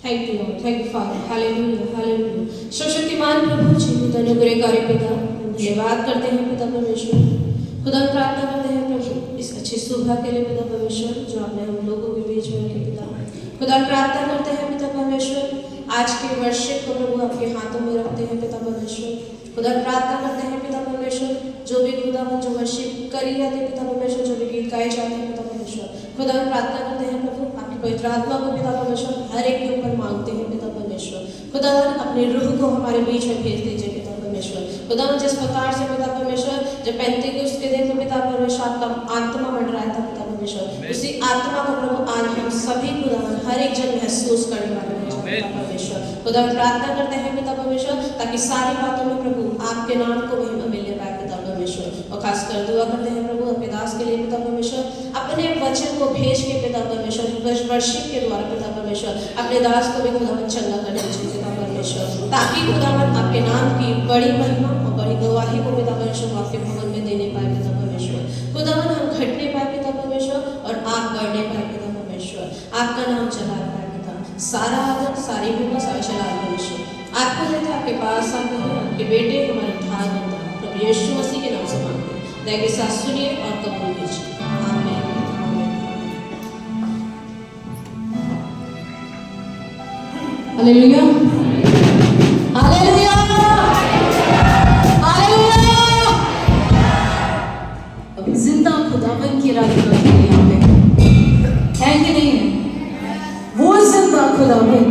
Thank you Lord, thank you father, hallelujah, hallelujah. सर्वशक्तिमान प्रभु जी, अनुग्रहकारी पिता, धन्यवाद करते हैं पिता परमेश्वर। खुदा प्रार्थना करते हैं प्रभु इस अच्छी सुबह के लिए पिता परमेश्वर, जो आपने हम लोगों के बीच में रखे पिता। खुदा प्रार्थना करते हैं पिता परमेश्वर, आज के वर्षिप को प्रभु आपके हाथों में रखते हैं पिता परमेश्वर। खुदा प्रार्थना करते हैं पिता परमेश्वर, जो भी खुदा जो वर्षिप करी जाते हैं पिता परमेश्वर, जो भी गीत गाए जाते हैं पिता परमेश्वर, खुदा प्रार्थना करते हैं प्रभु आपकी पवित्र आत्मा को पिता परमेश्वर हर एक के ऊपर मांगते हैं पिता परमेश्वर। खुदा अपनी रूह को हमारे बीच में भेज दीजिए पिता परमेश्वर। खुदा जिस प्रकार से पिता परमेश्वर जब पेंतेकोस्त के दिन में पिता परमेश्वर आपका आत्मा मंडराया था पिता परमेश्वर, उसी आत्मा को प्रभु आज हम सभी खुदा हर एक जन महसूस करने वाले हैं पिता परमेश्वर। खुदा प्रार्थना करते हैं पिता परमेश्वर, ताकि सारी बातों में प्रभु आपके नाम को महिमा मिलने पाए पिता परमेश्वर। और खासकर दुआ करते हैं प्रभु अपने दास के लिए पिता परमेश्वर, अपने वचन को भेज के पिता परमेश्वर वर्षिप के द्वारा पिता परमेश्वर अपने दास को भी खुदा चंगा करने दीजिए पिता परमेश्वर, ताकि खुदा आपके नाम की बड़ी महिमा और बड़ी गवाही को पिता परमेश्वर आपके भवन में देने पाए पिता परमेश्वर। खुदा हम घटने पाए पिता परमेश्वर और आप बढ़ने पाए पिता परमेश्वर, आपका नाम चला पाए पिता। सारा आदर, सारी महिमा, सारा चला परमेश्वर आपको लेते आपके पास आते हैं, आपके बेटे हमारे उद्धार करता है प्रभु यीशु मसीह के नाम से मांगते हैं। दया के साथ सुनिए और कबूल कीजिए। आमीन। Hallelujah, hallelujah, hallelujah. अब जिंदा खुदावन की राह पर यहाँ पे है कि नहीं है? वो जिंदा खुदावन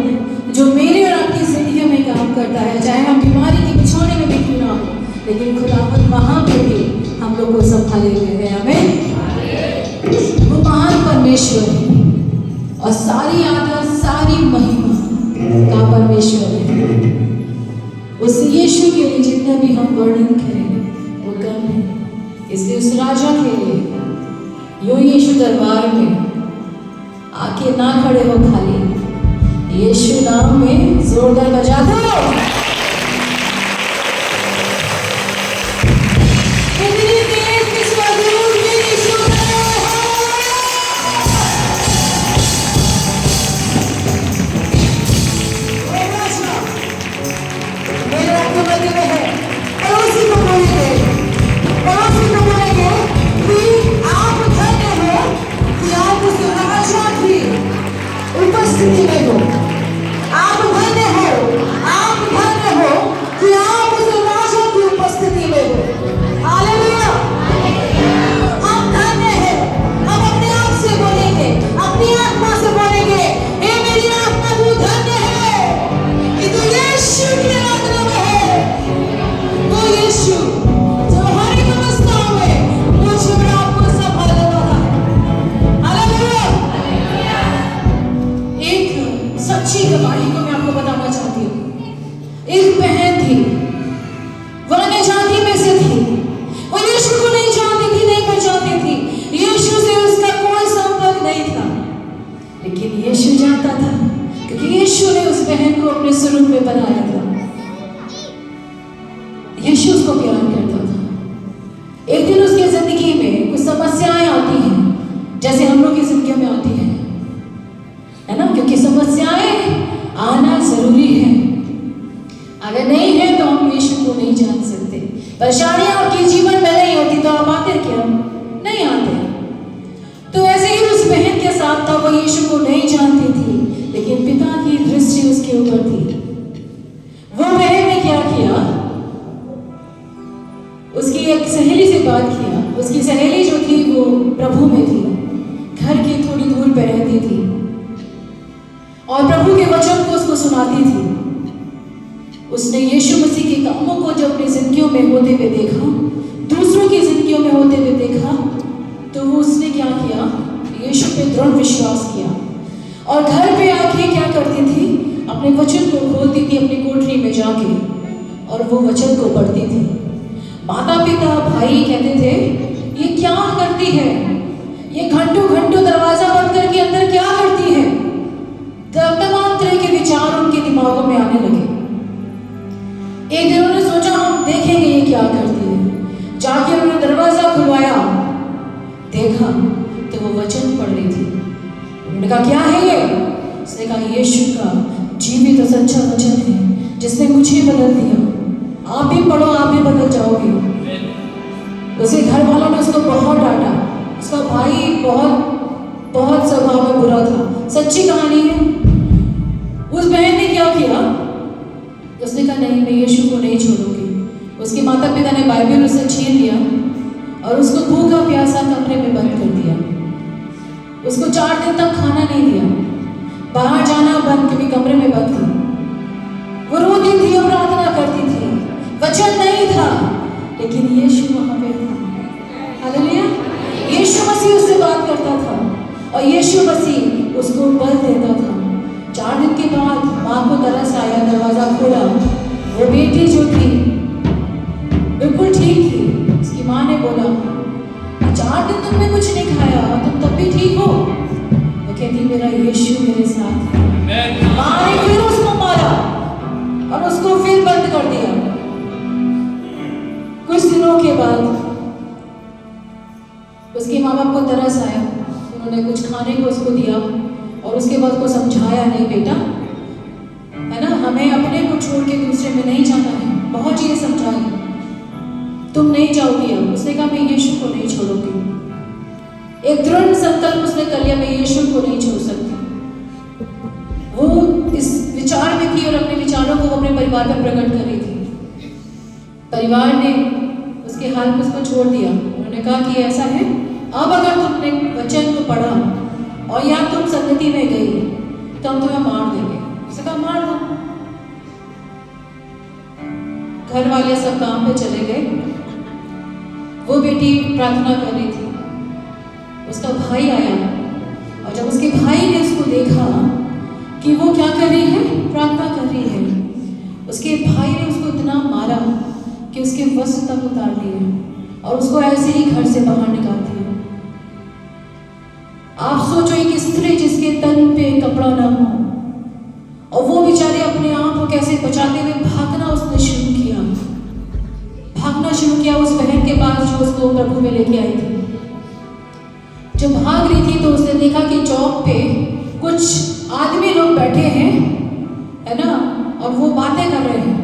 जो मेरे और आपकी जिंदगी में काम करता है, चाहे हम बीमारी के बिछौने में भी क्यों ना हो, लेकिन खुदावन वहां पे भी हम लोग को संभाले हुए है। हमें वो महान परमेश्वर है और सारी आदर, सारी महिमा का परमेश्वर है। उस यीशु के लिए जितना भी हम वर्णन करें वो कम है। इसलिए उस राजा के लिए यूं यीशु दरबार में आके ना खड़े हो खाली, यीशु नाम में जोरदार बजा दो। उपस्थिति में हो, आप धन्य हो, आप धन्य हो कि आप उस राजा की उपस्थिति में हो। हालेलुया, हम धन्य हैं। हम अपने आप से बोलेंगे, अपनी आत्मा से बोलेंगे, हे मेरी आत्मा तू धन्य है कि तू यीशु की आराधना में है। वो यीशु जो हर एक अवस्था में मुझे और आपको संभालने वाला है। हालेलुया। एक सच्ची गवाही को मैं आपको बताना चाहती हूँ। एक बहन थी, वो अन्य जाति में से थी, वो यीशु को नहीं जानती थी, नहीं पहचानती थी, यीशु से उसका कोई संपर्क नहीं था, लेकिन यीशु जानता था, क्योंकि यीशु ने उस बहन को अपने स्वरूप में बनाया था। यीशु उसको प्यार करता था। एक दिन उसकी जिंदगी में कुछ समस्याएं आती हैं, जैसे हम लोग की जिंदगी में आती है ना, क्योंकि समस्याएं आना जरूरी है। अगर नहीं है तो हम यीशु को नहीं जान सकते। परेशानियां आपके जीवन में नहीं होती तो आप आते क्या? नहीं आते। तो ऐसे ही उस बहन के साथ था, वो यीशु को नहीं जानती थी, लेकिन पिता की दृष्टि उसके ऊपर थी। वो बहन ने क्या किया, उसकी एक सहेली से बात किया। उसकी सहेली जो थी वो प्रभु में थी, घर की थोड़ी दूर पे रहती थी और प्रभु के वचन को उसको सुनाती थी। उसने यीशु मसीह के कामों को जब अपनी जिंदगियों में होते हुए देखा, दूसरों की जिंदगियों में होते हुए देखा, तो वो उसने क्या किया, यीशु पे दृढ़ विश्वास किया और घर पे आके क्या करती थी, अपने वचन को खोलती थी अपनी कोठरी में जाके और वो वचन को पढ़ती थी। माता पिता भाई कहते थे, ये क्या करती है, ये घंटों घंटों दरवाजा बंद करके अंदर क्या करती है। तमाम तरह के विचार उनके दिमागों में आने लगे। एक दिन उन्होंने सोचा हम देखेंगे ये क्या करती है। जाके उन्होंने दरवाजा खुलवाया, देखा तो वो वचन पढ़ रही थी। उन्होंने कहा क्या है ये? उसने कहा यीशु का जीवित और सच्चा वचन है जिसने मुझे बदल दिया। आप भी पढ़ो, आप भी बदल जाओगे। उसके घर वालों ने उसको बहुत डांटा, उसका भाई बहुत बहुत स्वभाव में बुरा था। सच्ची कहानी है। उस बहन ने क्या किया, उसने कहा नहीं, मैं यीशु को नहीं छोड़ूंगी। उसके माता पिता ने बाइबल उससे छीन लिया और उसको भूखा प्यासा कमरे में बंद कर दिया। उसको 4 दिन तक खाना नहीं दिया, बाहर जाना बंद, क्योंकि कमरे में बंद थी। वो रोती थी और प्रार्थना करती थी, वचन नहीं था लेकिन यीशु वहां पे था। हालेलुया। यीशु मसीह उससे बात करता था और यीशु मसीह उसको बल देता था। 4 दिन के बाद माँ को तरस आया, दरवाजा खोला। वो बेटी जो थी बिल्कुल ठीक थी। उसकी माँ ने बोला 4 दिन तुमने कुछ नहीं खाया, तुम तब भी ठीक हो? वो कहती मेरा यीशु मेरे साथ है। माँ ने फिर उसको मारा और उसको फिर बंद कर दिया। कुछ दिनों के बाद उसके माँ बाप को तरस आया, उन्होंने कुछ खाने को उसको दिया और उसके बाद को समझाया नहीं बेटा, है ना, हमें अपने को छोड़ के दूसरे में नहीं जाना है। बहुत चीजें समझाई, तुम नहीं जाओगी अब। उसने कहा मैं यीशु को नहीं छोड़ूंगी। एक दृढ़ संकल्प उसने कर लिया, मैं यीशु को नहीं छोड़ सकती। वो इस विचार में थी और अपने विचारों को अपने परिवार में प्रकट कर रही थी। परिवार ने उसके हाल में उसको छोड़ दिया। उन्होंने कहा कि ऐसा है, अब अगर तुमने वचन को पढ़ा और या तुम संगति में गई तो हम तुम्हें मार देंगे। उसने कहा मार दो। घर वाले सब काम पे चले गए। वो बेटी प्रार्थना कर रही थी। उसका भाई आया और जब उसके भाई ने उसको देखा कि वो क्या कर रही है, प्रार्थना कर रही है, उसके भाई ने उसको इतना मारा कि उसके वस्त्र तक उतार दिए और उसको ऐसे ही घर से बाहर निकाल दिया। आप सोचो एक स्त्री जिसके तन पे कपड़ा ना हो और वो बेचारे अपने आप को कैसे बचाते हुए भागना उसने शुरू किया, भागना शुरू किया उस बहन के पास जो उसको प्रभु में लेके आई थी। जो भाग रही थी तो उसने देखा कि चौक पे कुछ आदमी लोग बैठे हैं, है ना, और वो बातें कर रहे हैं।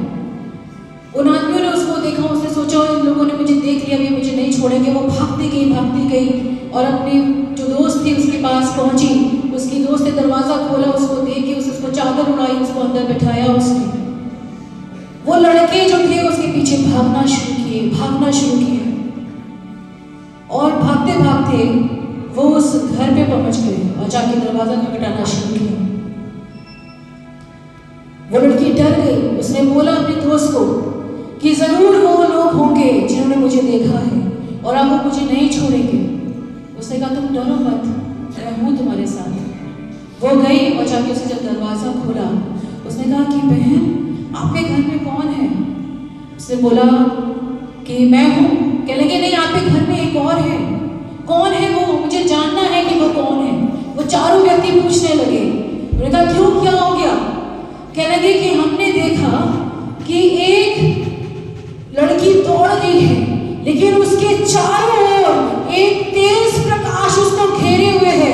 उन आदमियों ने उसको देखा, उसने सोचा इन लोगों ने मुझे देख लिया, भी मुझे नहीं छोड़ेंगे। वो भागती गई और अपनी जो दोस्त थी उसके पास पहुंची। उसकी दोस्त ने दरवाजा खोला, उसको देख के उसको चादर उड़ाई, उसको अंदर बिठाया। उसने वो लड़के जो थे उसके पीछे भागना शुरू किए और भागते भागते वो उस घर पे पहुंच गए और जाके दरवाजा खटखटाना शुरू किया। वो लड़की डर गई। उसने बोला अपने दोस्त को कि जरूर वो लोग होंगे जिन्होंने मुझे देखा है और अब वो मुझे नहीं छोड़ेंगे। उसने कहा तुम डरो मत, मैं हूं तुम्हारे साथ। वो गई और जाके उसने जब दरवाजा खोला, उसने कहा कि बहन आपके घर में कौन है? उसने बोला कि मैं हूं। कहने लगे नहीं, आपके घर में एक और है। कौन है वो? मुझे जानना है कि वो कौन है। वो चारों व्यक्ति पूछने लगे। उन्होंने कहा क्यों, क्या हो गया? कहने लगे कि हमने देखा कि एक लड़की दौड़ रही है लेकिन उसके चारों ओर एक तेज प्रकाश उसको घेरे हुए है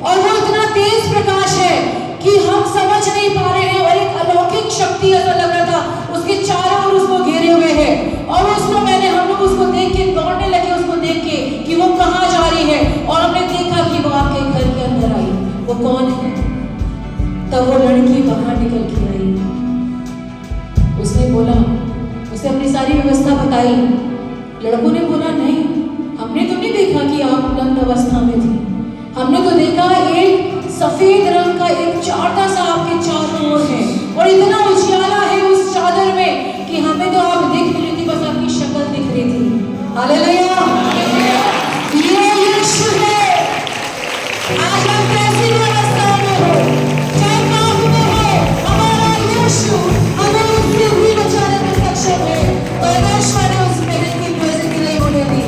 और वो इतना तेज प्रकाश है कि हम समझ नहीं पा रहे हैं और एक अलौकिक शक्ति ऐसा लग रहा था उसके चारों ओर उसको घेरे हुए है। और उसको हम लोग उसको देख के दौड़ने लगे, उसको देख के कि वो कहाँ जा रही है और हमने देखा कि वो आपके घर के अंदर आई। वो कौन है? तब वो लड़की बाहर निकल के आई। उसने बोला, उसने अपनी सारी व्यवस्था बताई। लड़कों ने बोला नहीं, हमने तो नहीं देखा कि आप नग्न अवस्था में थी। हमने तो देखा एक सफेद रंग का एक चादर सा आपके चारों ओर है और इतना उजियाला है उस चादर में कि हमें तो आप दिख नहीं रही थी, बस आपकी शक्ल दिख रही थी। हालेलुया, ये यीशु है। आज हम कैसी व्यवस्था में हो, चाहे पाप में हो, हमारा यीशु हमें उससे भी बचाने में सक्षम है। परमेश्वर ने उस मेरे की बेइज्जती नहीं होने दी,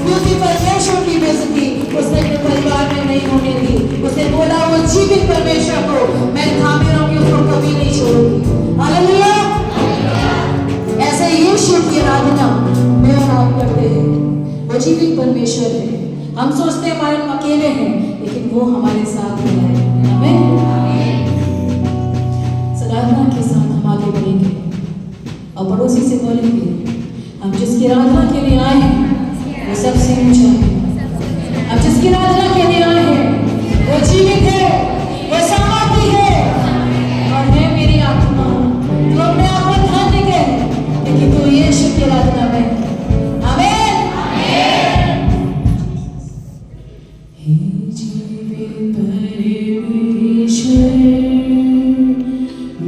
क्योंकि परमेश्वर की बेइज्जती उसने अपने परिवार में नहीं होने दी। उसने बोला वो जीवित परमेश्वर को मैं थामे रहूंगी, उसको कभी नहीं छोड़ूंगी। हालेलुया। ऐसे यीशु की आराधना मैं और आप करते हैं। वो जीवित परमेश्वर है। हम सोचते हैं हमारे अकेले हैं, लेकिन वो हमारे साथ है। आमीन। और पड़ोसी से बोलेंगे हम जिसकी आराधना के लिए आए हैं वो सबसे ऊंचा है। हम जिसकी आराधना के लिए आए हैं वो जीवित है, वो सामर्थी है और है मेरी आत्मा। तू अपने आप पर ध्यान देंगे लेकिन तू यीशु की आराधना में। आमीन। हे जीवित परमेश्वर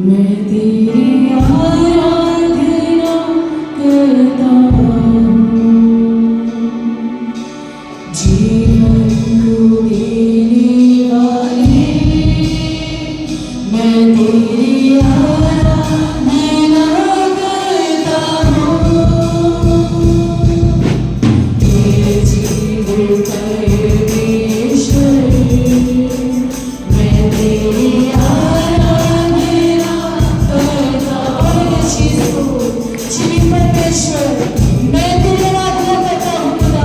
मैं तेरी आराधना करता हूँ। जीवन को देने वाले मैं तेरी आराधना करता हूँ। हे जीवित परमेश्वर मैं तेरी आराधना करता हूँ। इस चीज़ को जीवित परमेश्वर मैं तेरी आराधना करता हूँ। खुदा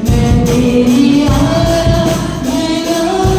मैं तेरी आराधना करता हूँ।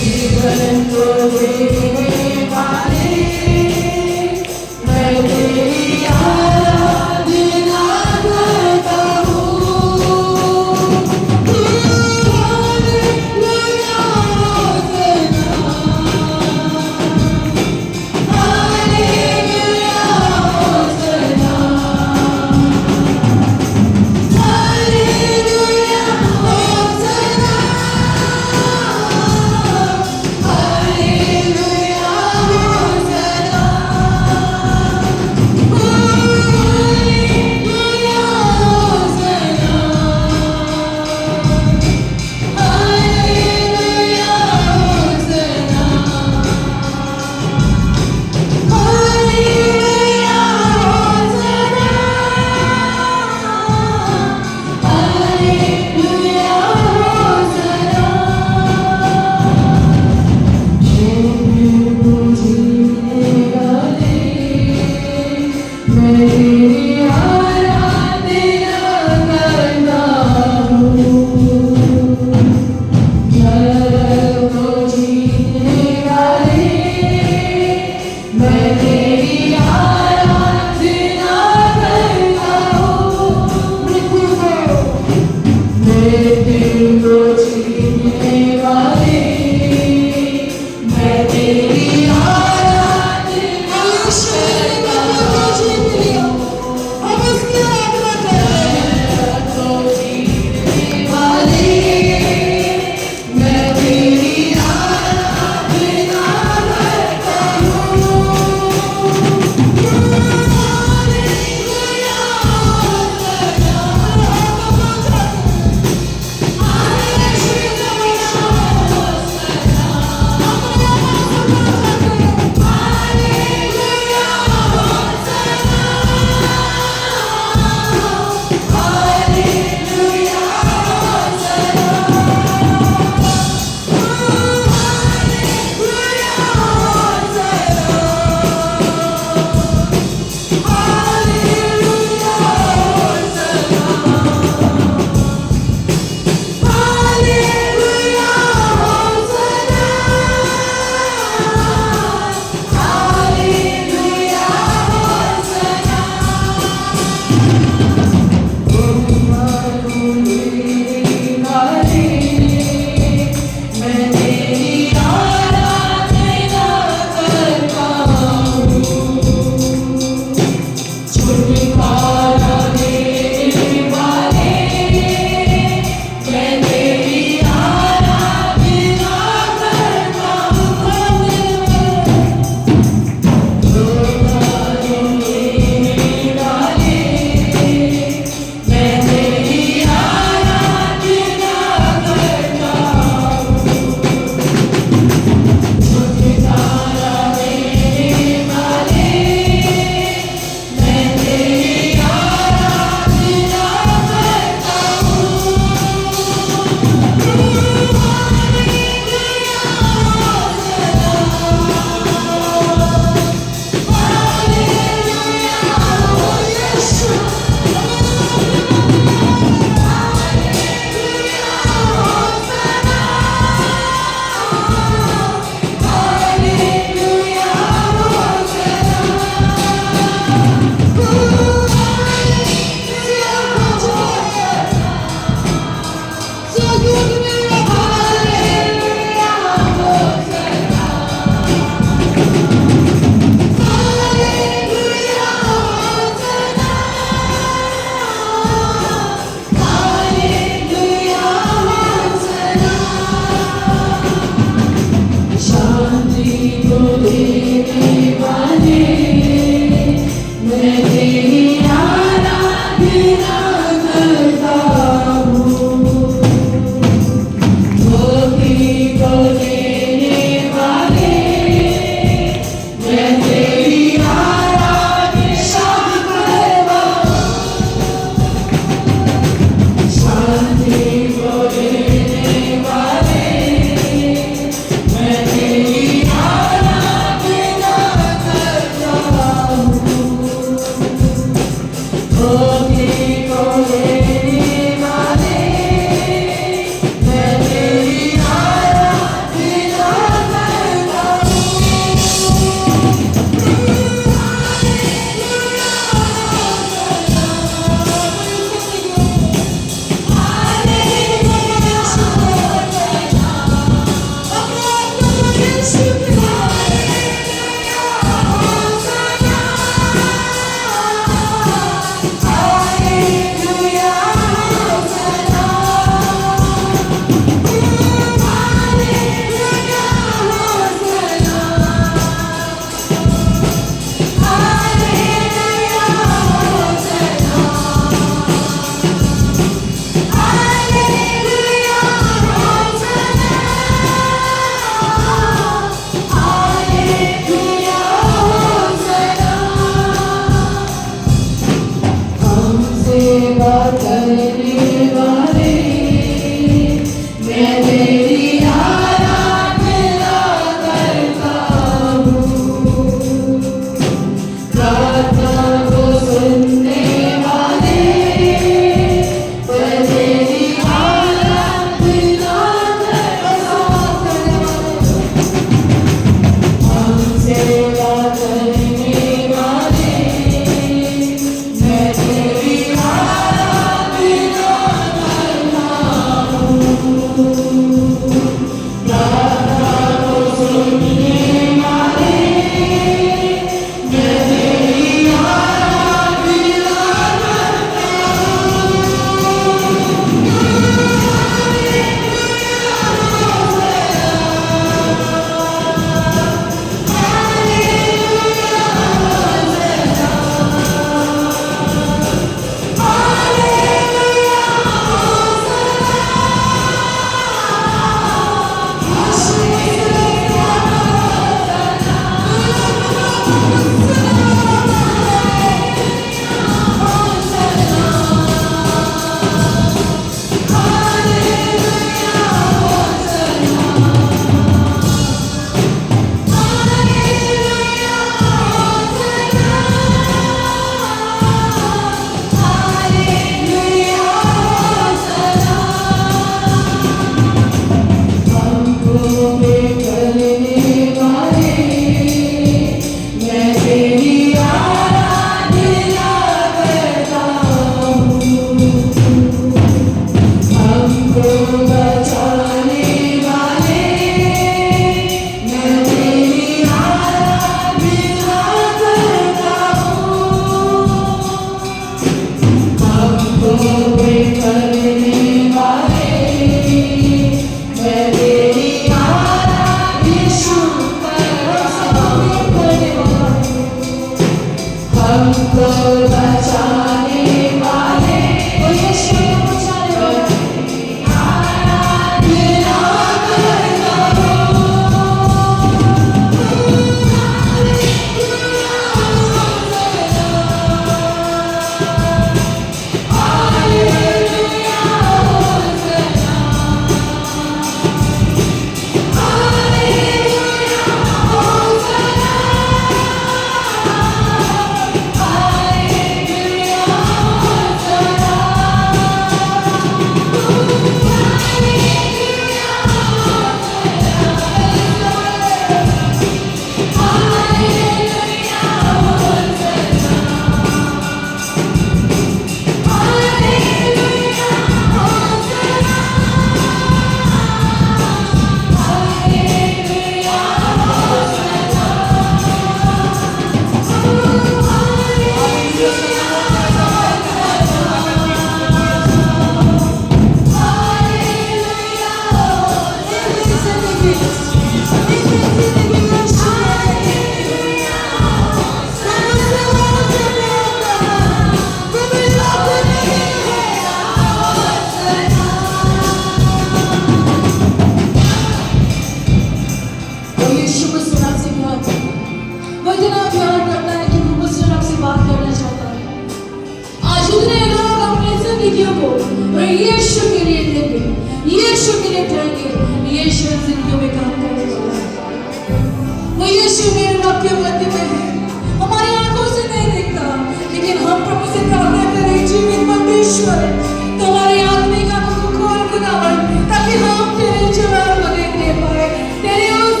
परमेश्वर तुम्हारी आत्मिक आंखों को खोल खुदावन, ताकि हम तेरे जलाल को देखने पाए, तेरे उस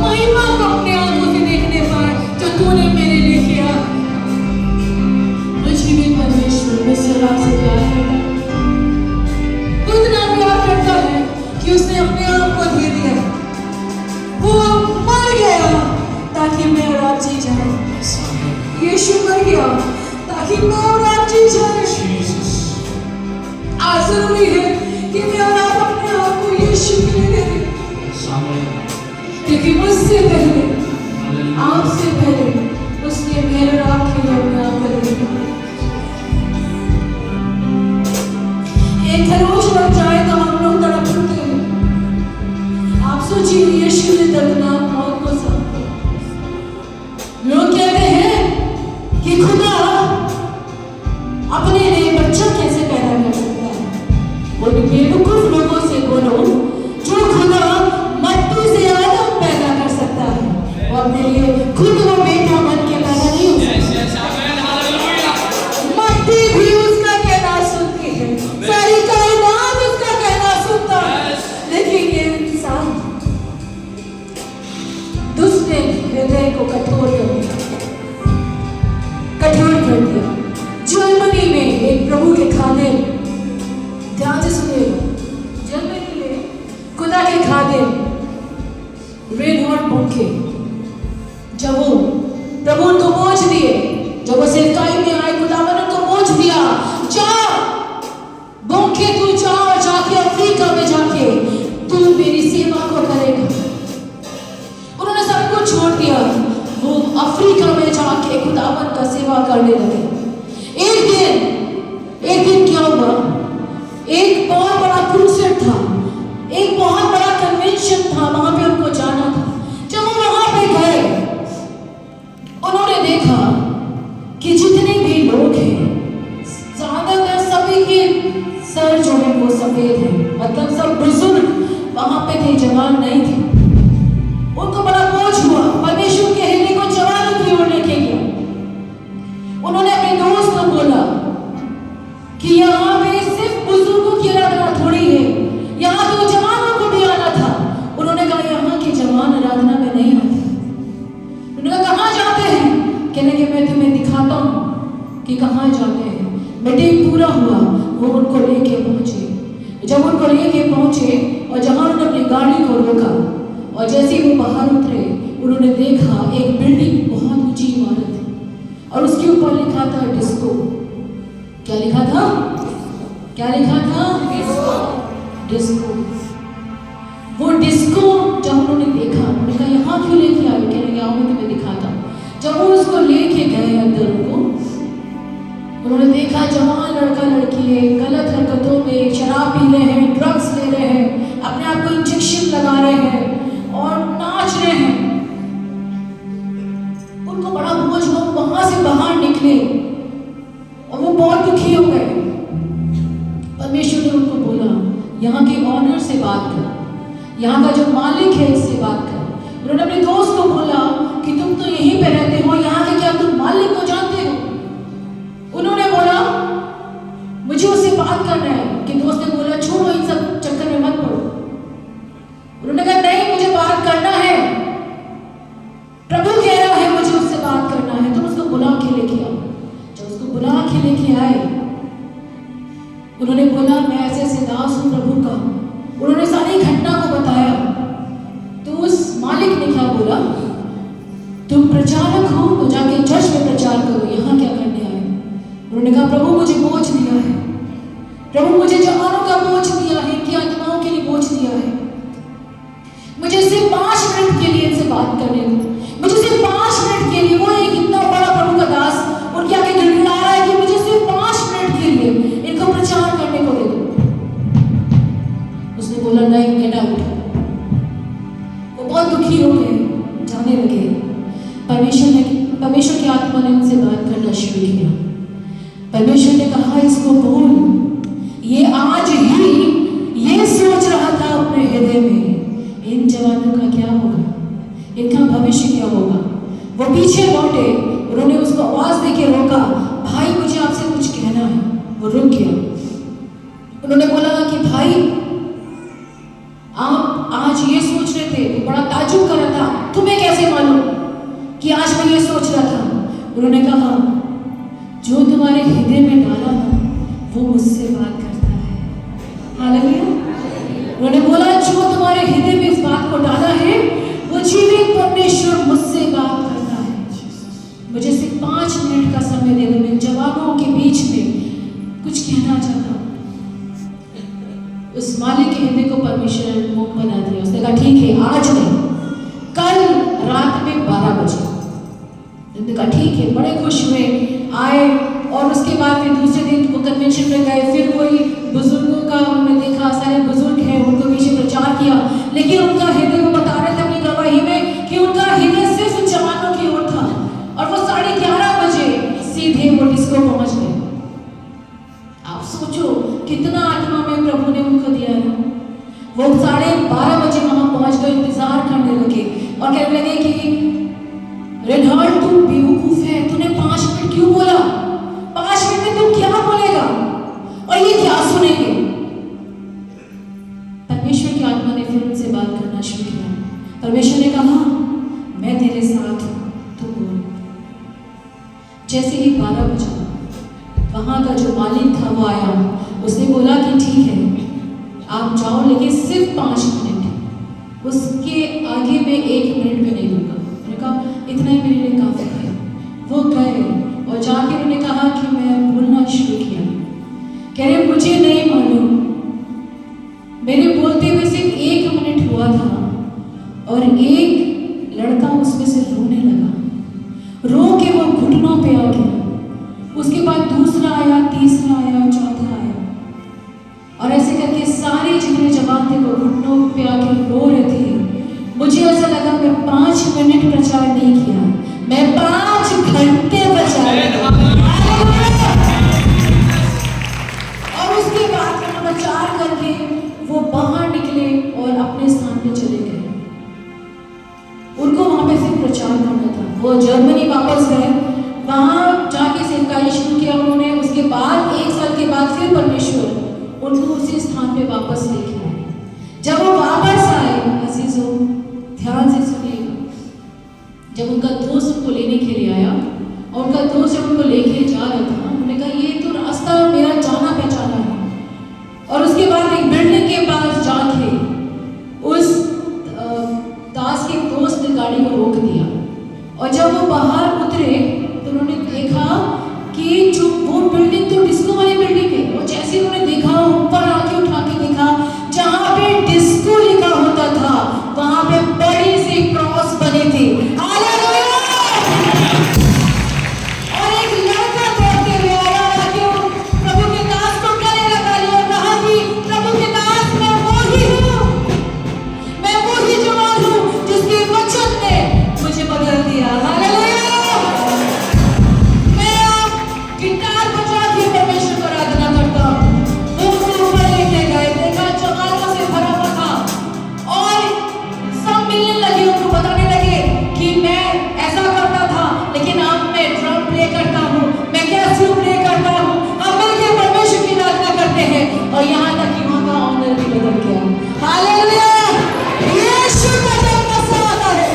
महिमा को अपने आंखों से देखने पाए जो तूने मेरे लिए किया। मुझे भी परमेश्वर मुझसे आपसे प्यार करता है, उतना प्यार करता है कि उसने अपने आप को दे दिया। वो मर गया ताकि मैं और आप जी जाए। यीशु मर गया ताकि मैं और आप जी जाए। आज जरूरी है कि मैं और आप अपने आप को यीशु के लिए दे दें, क्योंकि मुझसे पहले, आपसे पहले उसने मेरे और आपके लिए अपने आप को दे दिया। एक खरोच लग जाए तो हम लोग तड़प उठते हैं। आप सोचिए, यीशु ने दर्दनाक मौत को सहा। लोग कहते हैं कि खुदा अपने लिए बच्चा कैसे पैदा कर सकता है। वो बेवकूफ लोगों से बोलो जो खुदा मट्टी से आदम पैदा कर सकता है, और अपने लिए खुद वो बेटा बन के पैदा नहीं हो सकता। मट्टी भी उसका कहना सुनती है, सारी कायनात उसका कहना सुनता है, लेकिन ये इंसान दुष्ट ने हृदय को कठोर कर दिया। जर्मनी में एक प्रभु के खादिम, ध्यान से सुनिएगा, जर्मनी में खुदा के खादिम रेनहॉर्ड बोंके, जब वो प्रभु उनको बोझ दिए, जब वो सेवकाई में आए, खुदावन उनको बोझ दिया, जा बोंके तू जा और जाके अफ्रीका में जाके तू मेरी सेवा को करेगा। उन्होंने सब कुछ छोड़ दिया, वो अफ्रीका में जाके खुदावन का सेवा करने लगे। एक दिन क्या हुआ, एक बहुत बड़ा क्रूसेड था, एक बहुत बड़ा कन्वेंशन था, वहां पे उनको जाना था। जब वो वहां पे गए, उन्होंने देखा कि जितने भी लोग हैं, ज्यादातर सभी के सर जो है वो सफेद है, मतलब सब बुजुर्ग वहां पे थे, जवान नहीं थे। उनको बड़ा बोझ हुआ, परमेश्वर के हृदय को जवानी की ओर लेके गया। उन्होंने अपने दोस्त को बोला कि यहाँ पे सिर्फ बुजुर्गों की आराधना थोड़ी है, यहाँ तो जवानों को भी आना था। उन्होंने कहा यहाँ के जवान आराधना में नहीं आते। उन्होंने कहा कहाँ जाते हैं? कहने के मैं तुम्हें दिखाता हूँ कि कहाँ जाते हैं। मीटिंग पूरा हुआ, वो उनको लेके पहुंचे। जब उनको लेके पहुंचे और जहाँ उन्होंने अपनी गाड़ी को रोका और जैसे ही वो बाहर उतरे, उन्होंने देखा एक बिल्डिंग, बहुत ऊंची इमारत है, और उसके ऊपर लिखा था डिस्को। क्या लिखा था? क्या लिखा था? डिस्को। वो डिस्को जब उन्होंने देखा, उन्होंने कहा यहाँ क्यों लेके आए? कहने लगे आओ मैं तुम्हें दिखाता हूँ। जब वो उसको लेके गए अंदर, उन्होंने देखा जवान लड़का लड़की है, गलत हरकतों में, शराब पी रहे हैं, ड्रग्स ले रहे हैं, अपने आप को इंजेक्शन लगा रहे हैं और नाच रहे हैं। उनको बड़ा बोझ हुआ, वहां से बाहर निकले और वो बहुत दुखी हो गए। परमेश्वर ने उनको बोला यहाँ के ऑनर से बात कर, यहाँ का जो मालिक है इससे बात कर। उन्होंने अपने दोस्त को बोला कि तुम तो यहीं पे रहते हो, यहाँ के क्या तुम मालिक को जानते हो? उन्होंने बोला मुझे उससे बात करना है। कि दोस्त ने बोला छोड़ो, इन सब चक्कर में मत पड़ो। उन्होंने कहा नहीं, मुझे बात करना है, प्रभु कह रहा है मुझे उससे बात करना है, तुम उसको बुला के लेके आओ। जब उसको बुला के लेके आए, उन्होंने बोला मैं ऐसे ऐसे दास हूं प्रभु का। उन्होंने सारी घटना को बताया। तो उस मालिक ने क्या बोला, तुम प्रचारक हो तो जाके चर्च में प्रचार करो, यहाँ क्या करने आए? उन्होंने कहा प्रभु मुझे बोझ दिया है, प्रभु मुझे जवानों का बोझ दिया है, कि आत्माओं के लिए बोझ दिया है। मुझे सिर्फ 5 मिनट के लिए इनसे बात करने दो, मुझे सिर्फ 5 मिनट के लिए। वो एक इतना बड़ा प्रभु का दास उनके आगे गिड़गिड़ा रहा है कि मुझे सिर्फ 5 मिनट के लिए इनको प्रचार करने को दे दो। उसने बोला नहीं, गेट आउट। वो बहुत दुखी हो गए, जाने लगे। परमेश्वर की आत्मा ने उनसे बात करना शुरू किया। परमेश्वर ने कहा इसको बोल, ये आज ही ये सोच रहा था अपने हृदय में इन जवानों का क्या होगा, इनका भविष्य क्या होगा। वो पीछे लौटे, उन्होंने उसको आवाज देके रोका, भाई मुझे आपसे कुछ कहना है। वो रुक गया। उन्होंने बोला कि भाई आप आज ये सोच रहे थे, वो बड़ा ताज्जुब कर रहा था, तुम्हें कैसे मालूम कि आज मैं ये सोच रहा था? उन्होंने कहा जो तुम्हारे हृदय में डाला ना वो मुझसे बात करता है। हालेलुया। उन्होंने बोला जो तुम्हारे हृदय में इस बात को डाला है वो जीवित परमेश्वर मुझसे बात करता है। मुझे सिर्फ 5 मिनट का समय दे दो, मैं जवानों के बीच में कुछ कहना चाहता हूँ। उस मालिक के हृदय को परमेश्वर ने मुंह बना दिया। उसने कहा ठीक है, आज नहीं, कल रात में 12 बजे। उन्होंने कहा ठीक है, बड़े खुश हुए, आए और उसके बाद फिर दूसरे दिन वो कन्वेंशन में गए। फिर वही बुजुर्गों का उन्होंने देखा, सारे बुजुर्ग हैं, उनको पीछे प्रचार किया, लेकिन उनका हृदय वो बता रहे थे अपनी गवाही में कि उनका हृदय सिर्फ जवानों की ओर था। और वो 11:30 बजे सीधे वो डिस्को पहुंच गए। आप सोचो कितना आत्मा में प्रभु ने उनको दिया है। वो 12:30 बजे वहां पहुंच गए, इंतजार करने लगे और कहने लगे कि रेनहार्ड तू बेवकूफ है, तूने 5 मिनट क्यों बोला? 5 मिनट में तू क्या बोलेगा और ये क्या सुनेंगे? परमेश्वर की आत्मा ने फिर उनसे बात करना शुरू किया। परमेश्वर ने कहा मैं तेरे साथ हूं, तू बोल। जैसे ही 12 बजा, वहां का जो मालिक था वो आया। उसने बोला कि ठीक है आप जाओ, लेकिन सिर्फ 5 मिनट, उसके आगे मैं 1 मिनट भी नहीं दूंगा। मैंने कहा इतना ही मेरे लिए काफी है। वो गए और जाके उन्होंने कहा कि मैं बोलना शुरू किया। कह रहे मुझे नहीं मालूम, मेरे बोलते हुए सिर्फ 1 मिनट हुआ था और एक लड़का उसमें से रोने लगा। रो के वो घुटनों पे आ गया। उसके बाद दूसरा आया, तीसरा आया, चौथा आया, और ऐसे करके सारे जितने जवान थे वो घुटनों पे आके रो रहे थे। मुझे ऐसा लगा मैं 5 मिनट प्रचार नहीं किया, मैं 5 घंटे प्रचार किया। और उसके बाद प्रचार करके वो बाहर निकले और अपने स्थान पे चले गए। उनको वहां पे सिर्फ प्रचार करना था। वो जर्मनी वापस गए, वहां जाके सेवकाई शुरू किया उन्होंने। उसके बाद 1 साल के बाद फिर परमेश्वर उनको उसी स्थान पे वापस लेके आए। जब वो वापस आए, अजीजों ध्यान से सुनिएगा, जब उनका दोस्त उनको लेने के लिए आया और उनका दोस्त जब उनको लेके जा रहा था, उन्होंने कहा ये तो रास्ता मेरा जाना पहचाना है। और उसके बाद एक बिल्डिंग के पास जाके उस दास के दोस्त ने गाड़ी को रोक दिया। और जब वो बाहर उतरे तो उन्होंने देखा कि जो वो बिल्डिंग तो डिस्को वाली बिल्डिंग है। और जैसे उन्होंने देखा, ऊपर आके उठा के देखा, जहाँ पे डिस्को लिखा होता था वहां पे बड़ी सी क्रॉस बनी थी। हालेलुया! और एक लड़का दौड़ते हुए आया कि प्रभु के दास को गले लगा लिया और कहा कि प्रभु के दास मैं वही हूँ, मैं वही जवान हूँ जिसके वचन ने मुझे बदल दिया। हालेलुया! मैं गिटार बजा के परमेश्वर को आराधना करता हूँ। वो मुझे ऊपर लेके गए, देखा जवानों से भरा हुआ था और सब मिलने लगे, उनको बताने लगे कि मैं ऐसा करता था लेकिन अब मैं ड्रम प्ले करता हूँ, मैं कैसे प्ले करता हूँ। हम मिलकर परमेश्वर की आराधना करते हैं और यहाँ तक कि वहाँ का ऑनर भी बदल गया। हालेलुया! यीशु का जब मसा आता है,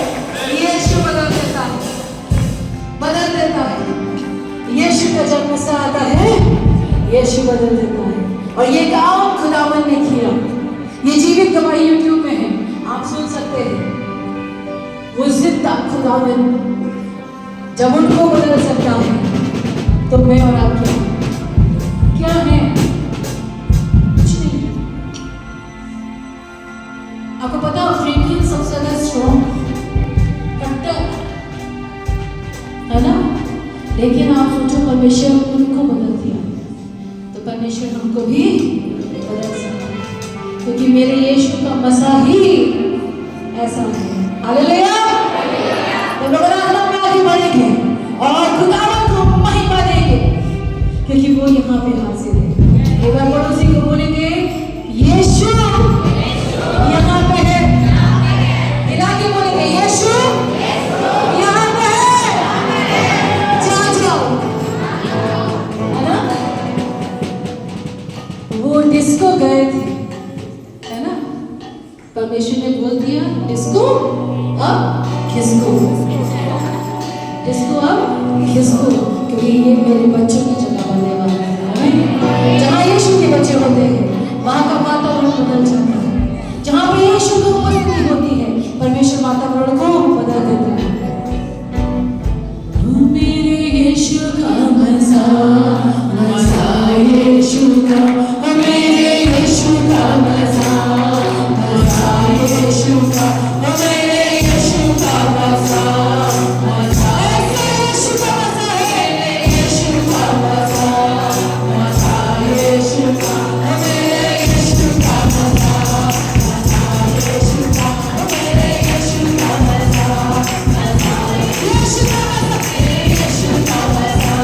यीशु बदल देता है, बदल देता है। यीशु का जब मसा आता है, यीशु बदल देता है। और ये काम खुदावन ने किया। ये जीवित गवाही यूट्यूब में है, आप सुन सकते हैं। वो जिंदा खुदावन जब उनको बदल सकता है तो मैं और आप क्या है? कुछ नहीं। आपको पता अफ्रीकन सबसे ज्यादा स्ट्रॉन्ग कट्टर है ना, लेकिन आप सोचो परमेश्वर उनको बदल दिया तो परमेश्वर हमको भी बदल सकता है, क्योंकि मेरे यीशु का मसा ही ऐसा है। हालेलुया! तो लोग आराधना में आगे बढ़ेंगे और खुदावन को महिमा देंगे क्योंकि वो यहाँ पे हाजिर है। एक बार पड़ोसी को बोलेंगे यीशु यहाँ पे है, हिला के बोलेंगे यीशु यहाँ पे है, जाओ है ना। वो डिस्को परमेश्वर ने बोल दिया डिस्को अब किसको, डिस्को अब किसको, क्योंकि ये मेरे बच्चों की जगह बनने वाला है। जहाँ यीशु के बच्चे होते हैं वहाँ का वातावरण बदल जाता है। जहाँ पर यीशु की उपस्थिति होती है परमेश्वर वातावरण को बदल देता है। मेरे यीशु का मज़ा, मज़ा यीशु का, मेरे यीशु का मज़ा, मज़ा यीशु का, मेरे यीशु का मज़ा, मज़ा यीशु का मज़ा है, यीशु का मज़ा, मज़ा यीशु का, मेरे यीशु का मज़ा, मज़ा यीशु का, मेरे यीशु का मज़ा, मज़ा यीशु का मज़ा, यीशु का मज़ा।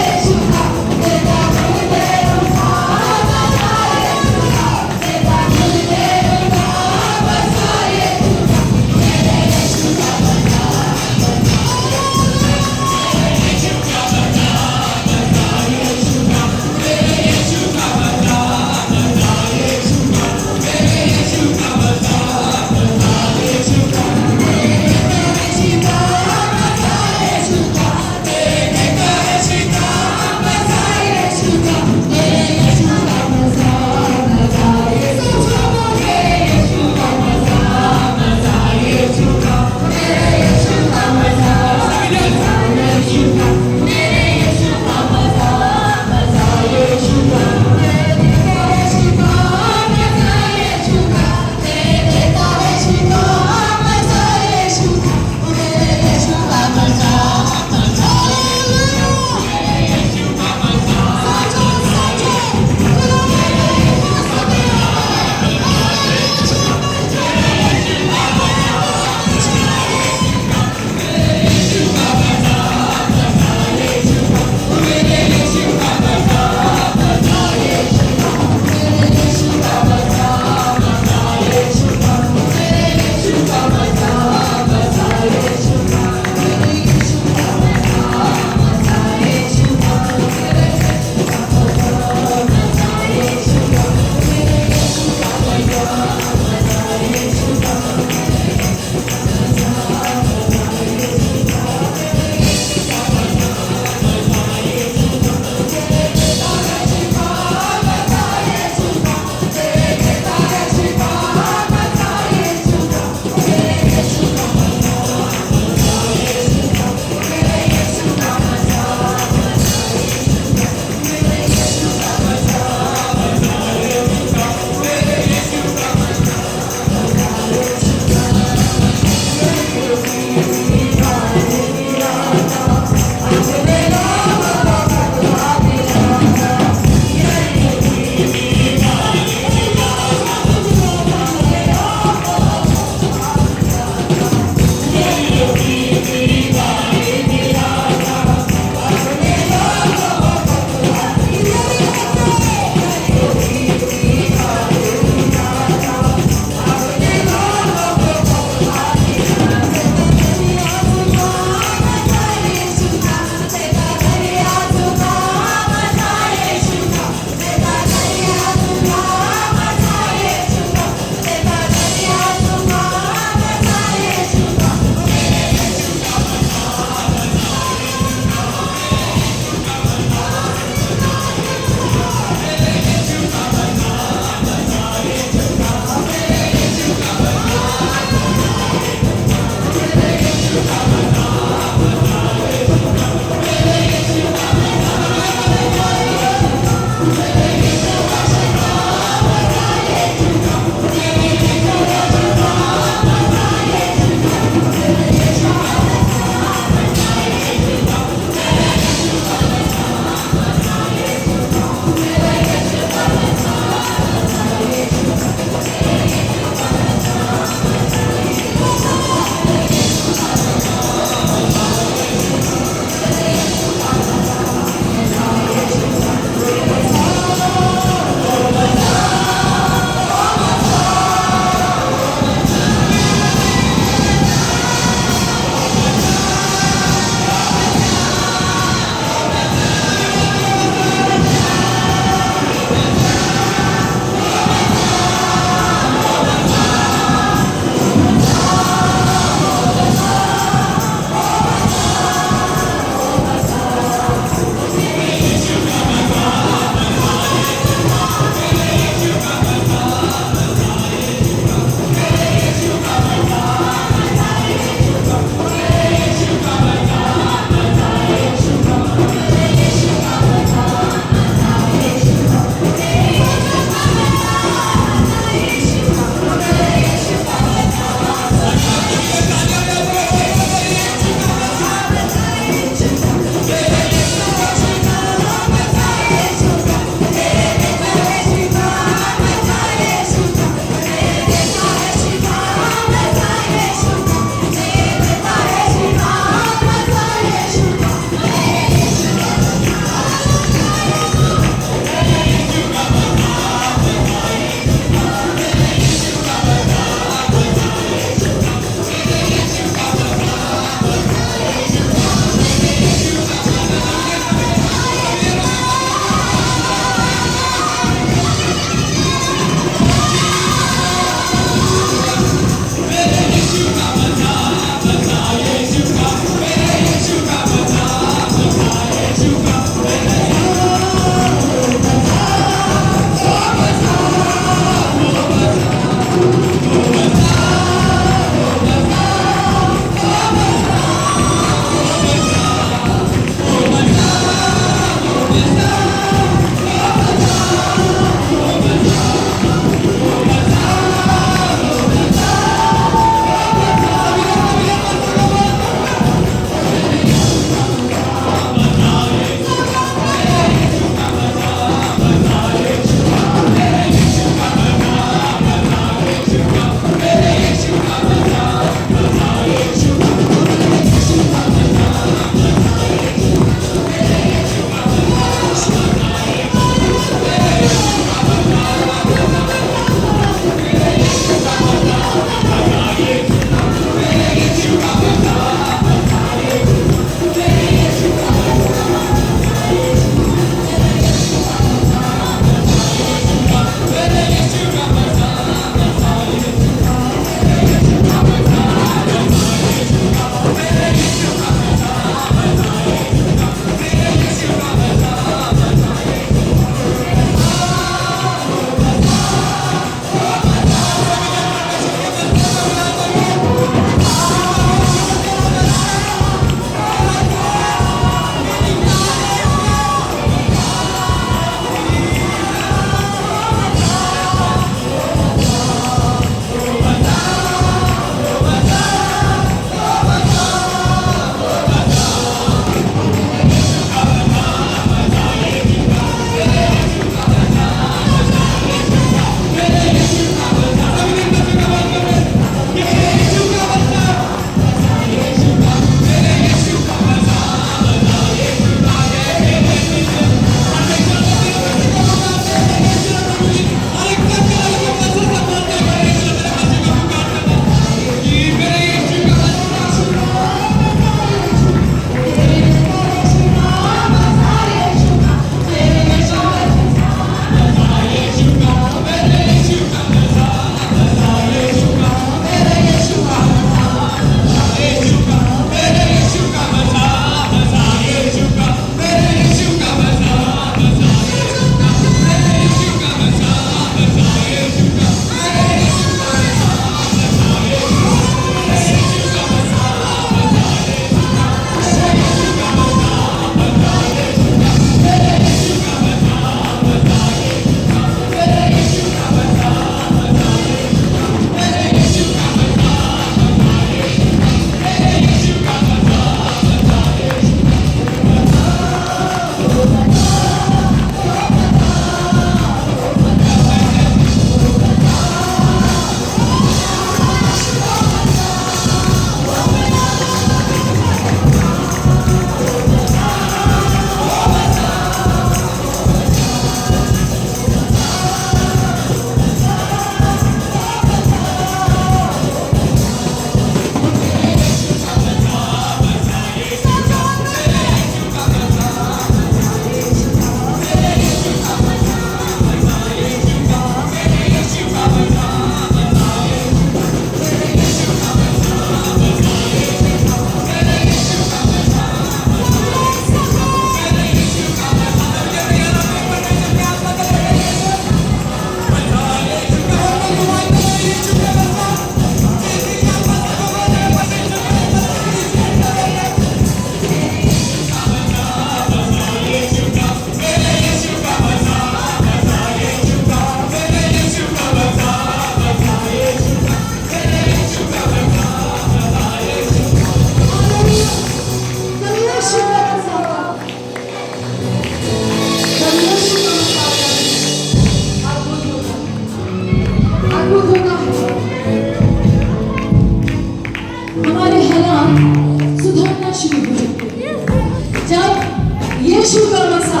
यीशु का मसा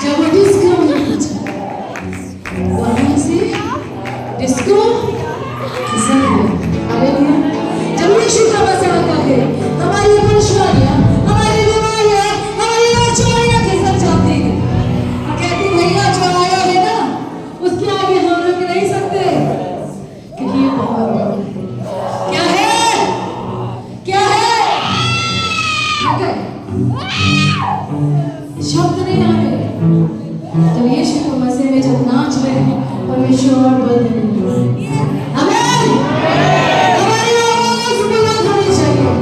जब वो डिस्को में पहुंचा, वहां से डिस्को खिसक गया। हालेलुया। जब यीशु का मसा आता है, हमारी परेशानियां, हमारी बीमारियां, हमारी लाचारियां खिसक जाती है। और कहती भैया जो आया है ना, उसके आगे हम रुक नहीं सकते, क्योंकि ये बहुत बड़ा है। क्या है? क्या है? शब्द नहीं आ रहे। जब यीशु को मसीह में जब नाच रहे हैं, परमेश्वर और बंद नहीं हुआ। आमीन। हमारी आवाज बुलंद होनी चाहिए।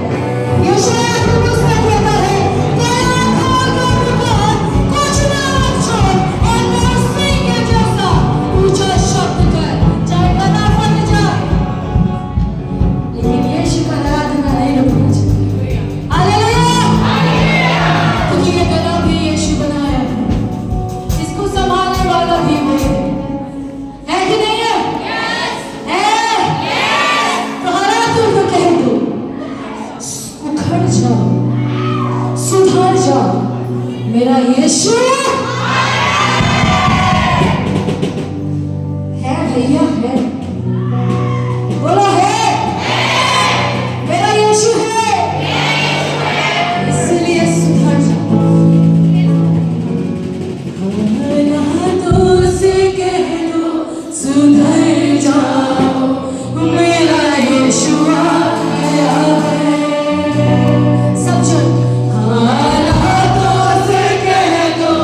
यशायाह की पुस्तक कहता है, तेरा खोल कर पुकार, कुछ ना मत छोड़, और नरसिंह के जैसा ऊंचा शब्द कर, चाहे गला फट जाए, लेकिन यीशु का आराधना नहीं रुकना चाहिए। हालेलुया। क्योंकि ये गला भी यीशु बनाया है, इसको संभालने वाला भी वो है कि नहीं है? है। तो हरा तुम कह दो, उखड़ जाओ, सुधर जाओ, मेरा यीशु है भैया, है। बोलो है। मेरा यीशु है, इसलिए सुधर जाओ। हाथों से कह दो, सुधर जाओ, मेरा यीशु आ गया है। सब जन हाथों से कह दो,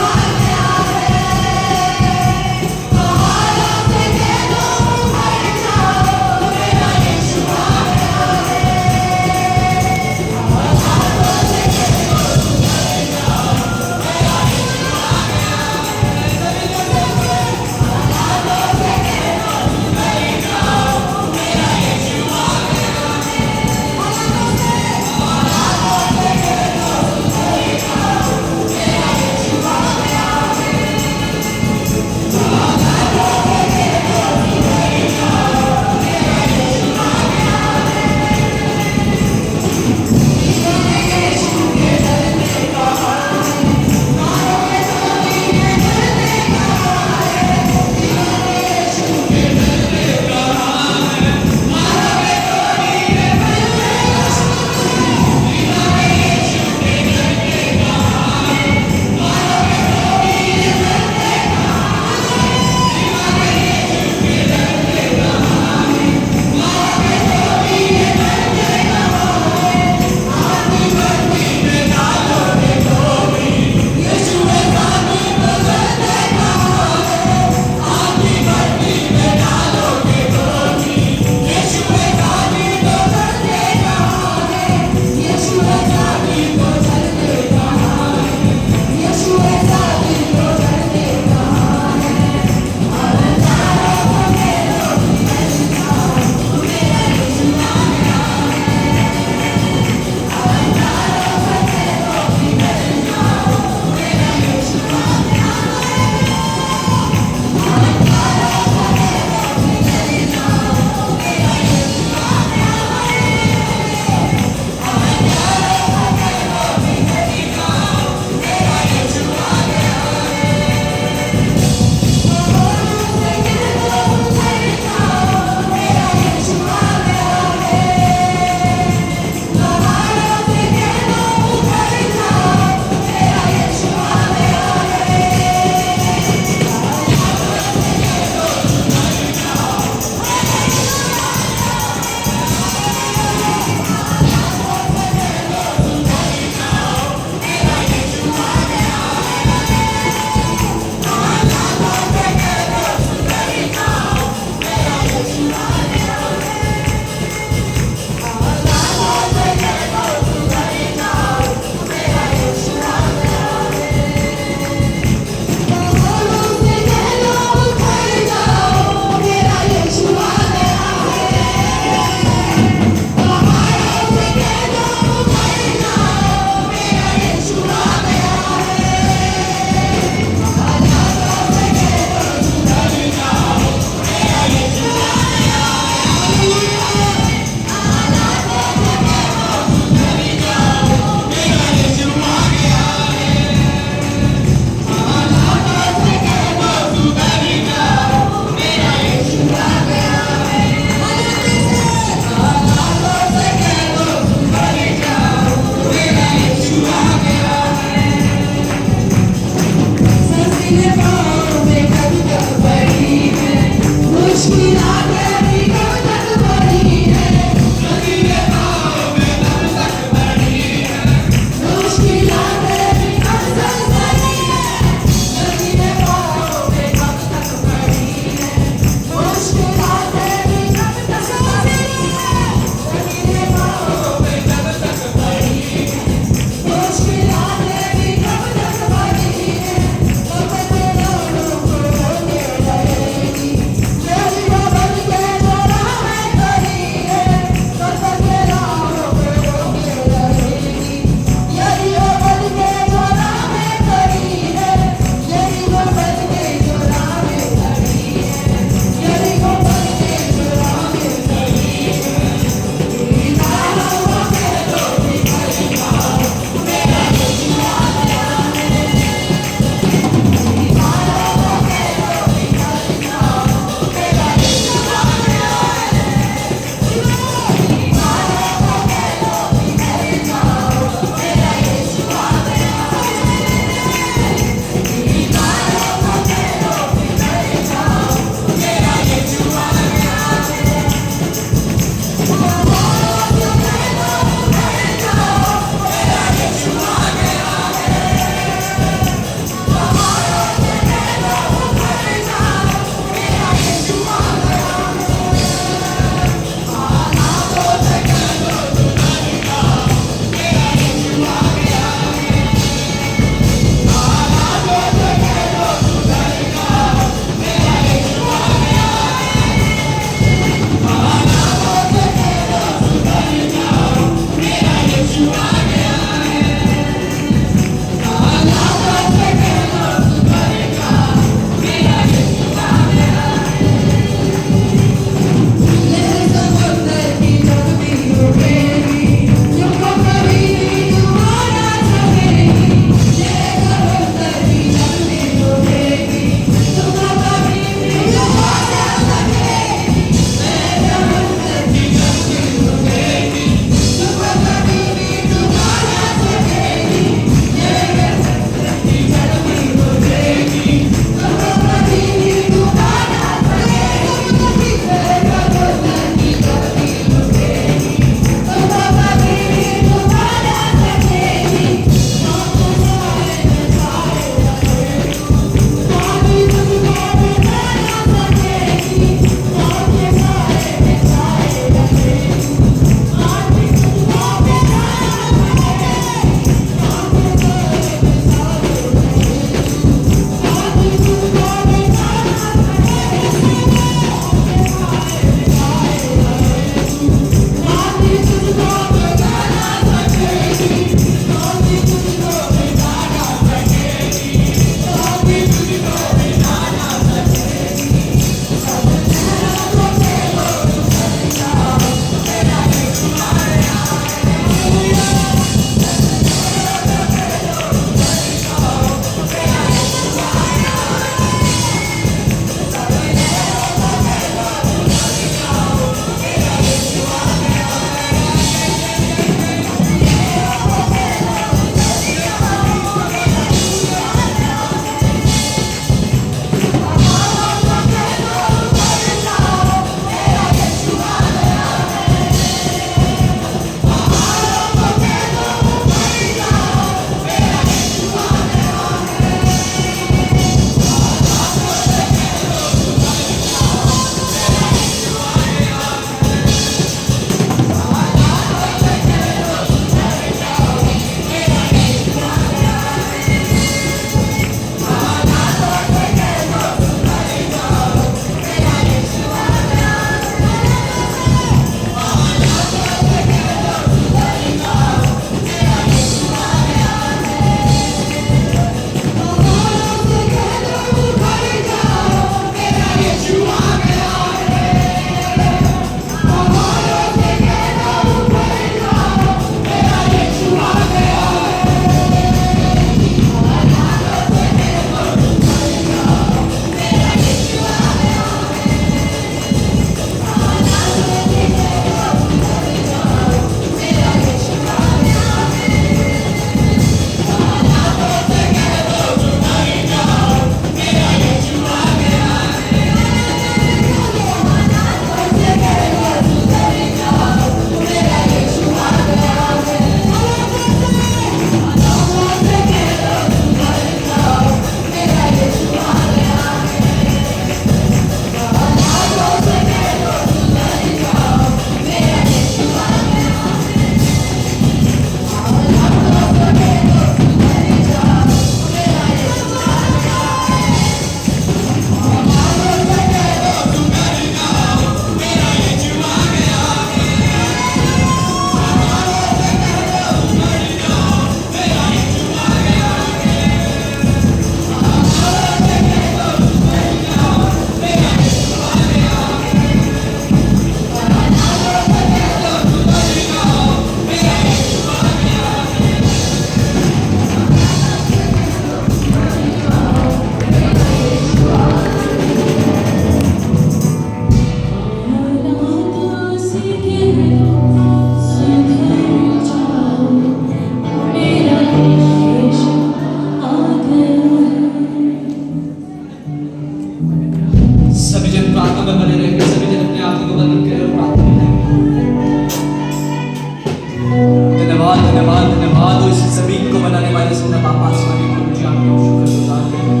धन्यवाद धन्यवाद धन्यवाद। और इस जमीन को बनाने वाले सुना बाबा आसमानी प्रभु जी आपके शुक्रगुजार हैं।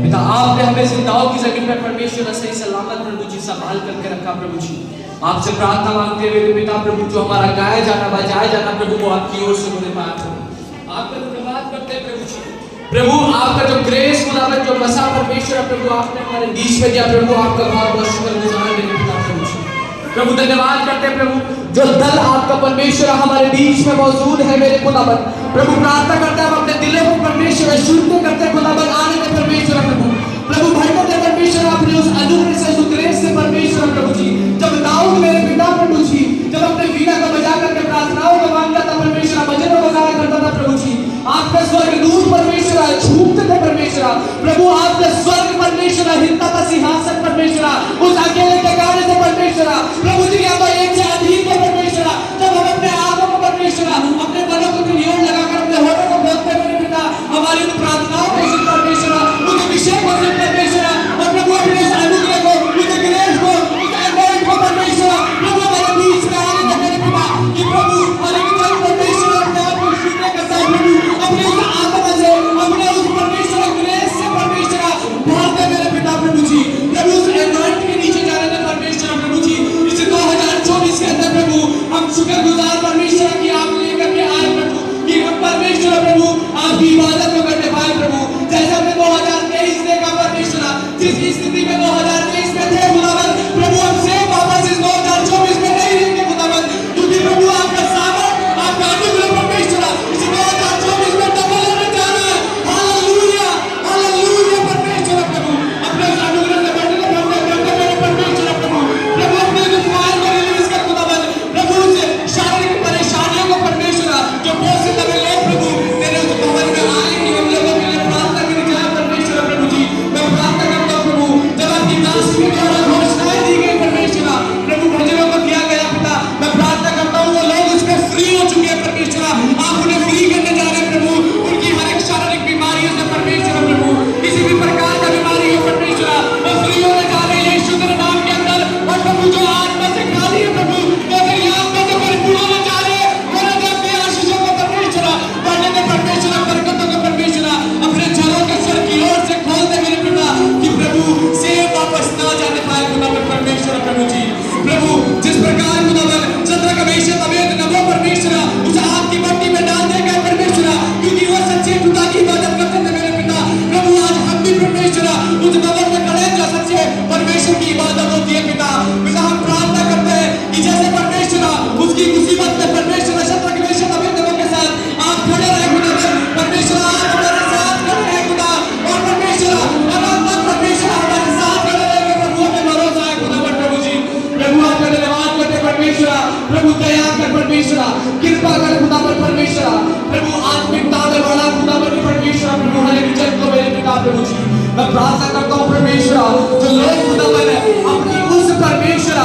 पिता आपने हमें जिंदाओं की जमीन पर परमेश्वर सही सलामत प्रभु जी संभाल करके रखा प्रभु जी। आपसे प्रार्थना मांगते हुए पिता प्रभु जो हमारा गाया जाना बजाया जाना प्रभु वो आपकी ओर से होने पाया। आपका धन्यवाद करते हैं प्रभु जी। प्रभु आपका जो ग्रेस खुदावन जो बसा परमेश्वर प्रभु आपने हमारे बीच में दिया प्रभु आपका बहुत बहुत शुक्रगुजार हैं पिता प्रभु जी। प्रभु धन्यवाद करते हैं प्रभु जो दल आपका परमेश्वर हमारे बीच में मौजूद है मेरे खुदावन। प्रभु प्रार्थना करते हैं हम अपने दिलों को परमेश्वर शुद्ध करते हैं खुदावन आने में परमेश्वर प्रभु प्रभु भरकत है परमेश्वर अपने उस अनुग्रह से उस ग्रेस से परमेश्वर प्रभु जी। जब दाऊद मेरे पिता प्रभु जी जब अपने वीणा को बजा करके प्रार्थनाओं को मांगता था परमेश्वर भजनों को गाया करता था प्रभु जी। आपका स्वर्गदूत परमेश्वर झूमते थे परमेश्वर प्रभु आपका स्वर्ग परमेश्वर हिलता था सिंहासन परमेश्वर उस अकेले के गाने से परमेश्वर प्रभु जी क्या एक से अधीन के परमेश्वर जब हम अपने आंखों को परमेश्वर अपने मनों को नियम लगाकर अपने होठों को बोलते हुए पिता हमारी उन प्रार्थनाओं को सुन परमेश्वर उस विषय को सुन परमेश्वर और प्रभु अपने उस अनुग्रह को उस ग्रेस को उस अनॉइंट को परमेश्वर प्रभु हमारे बीच में आने का मेरे पिता कि प्रभु हमारे जल परमेश्वर अपने आप को शुद्ध करता है प्रभु अपने उस आत्मा से अपने उस परमेश्वर ग्रेस से परमेश्वर भरते मेरे पिता प्रभु जी। प्रभु उस अनॉइंट के नीचे जाने का परमेश्वर प्रभु जी इस 2024 के अंदर प्रभु हम शुक्रगुजार परमेश्वर की आप लेकर के आए प्रभु कि हम परमेश्वर प्रभु आपकी इबादत को करने पाए प्रभु जैसा हमने 2023 देखा परमेश्वर जिस स्थिति में 2023 में थे खुदावन प्रभु हमसे वापस इस 2024 में नहीं रहेंगे खुदावन क्योंकि प्रभु आपका सामर्थ आपका अनुग्रह परमेश्वर इस 2024 में डबल होने जा रहा है। हालेलुया हालेलुया परमेश्वर प्रभु अपने उस अनुग्रह से बढ़ते मेरे परमेश्वर प्रभु प्रभु अपने जो फायर को रिलीज कर खुदावन प्रभु उस शारीरिक परेशानियों को परमेश्वर जो बहुत से दबे लोग प्रभु तेरे उस भवन में आएंगे हम लोगों के लिए प्रार्थना करी जाए परमेश्वर प्रभु जी। मैं प्रार्थना करता हूं प्रभु जब आपकी दास के द्वारा घोषणाएं दी गई परमेश्वर प्रभु भजनों को किया गया पिता मैं प्रार्थना करता हूं वो लोग उसमें फ्री हो चुके हैं परमेश्वर आप उन्हें फ्री करने जा रहे हैं प्रभु उनकी हर एक शारीरिक बीमारियों से परमेश्वर प्रभु किसी भी प्रकार का बीमारी हो परमेश्वर वो फ्री होने जा रहे हैं यीशु के नाम के अंदर और प्रभु जो आत्मा से खाली है प्रभु वो तेरी आत्मा से परिपूर्ण होने जा रहे हैं बोले दे अपने आशीषों को परमेश्वर बढ़ने दे परमेश्वर बरकतों को परमेश्वर अपने झरों के स्वर की ओर से खोल दे मेरे पिता कि प्रभु से वापस ना जाने पाए खुदावन परमेश्वर प्रभु जी। प्रभु जिस प्रकार खुदावन चंद्र का मेषक अवेद नमो परमेश्वर उस आग की भट्टी में डाल दे गए परमेश्वर क्योंकि वो सच्चे खुदा की इबादत करते थे मेरे पिता प्रभु आज हम भी परमेश्वर उस भवन में खड़े जो सच्चे परमेश्वर की इबादत होती है पिता पिता हम प्रार्थना करते हैं कि जैसे परमेश्वर उसकी मुसीबत में परमेश्वर शत्रु के मेषक अवेद नमो के साथ आप खड़े रहे खुदावन परमेश्वर आप हमारे साथ खड़े रहे खुदा और परमेश्वर अनंत परमेश्वर हमारे साथ खड़े रहेंगे प्रभु हमें भरोसा है खुदावन प्रभु जी। प्रभु आपका धन्यवाद करते परमेश्वर प्रभु दया कर परमेश्वर कृपा कर खुदावन परमेश्वर प्रभु आत्मिकता में बड़ा खुदावन परमेश्वर प्रभु हर एक जन को मेरे पिता प्रभु जी। मैं प्रार्थना करता हूँ परमेश्वर जो लोग खुदावन अपनी उस परमेश्वर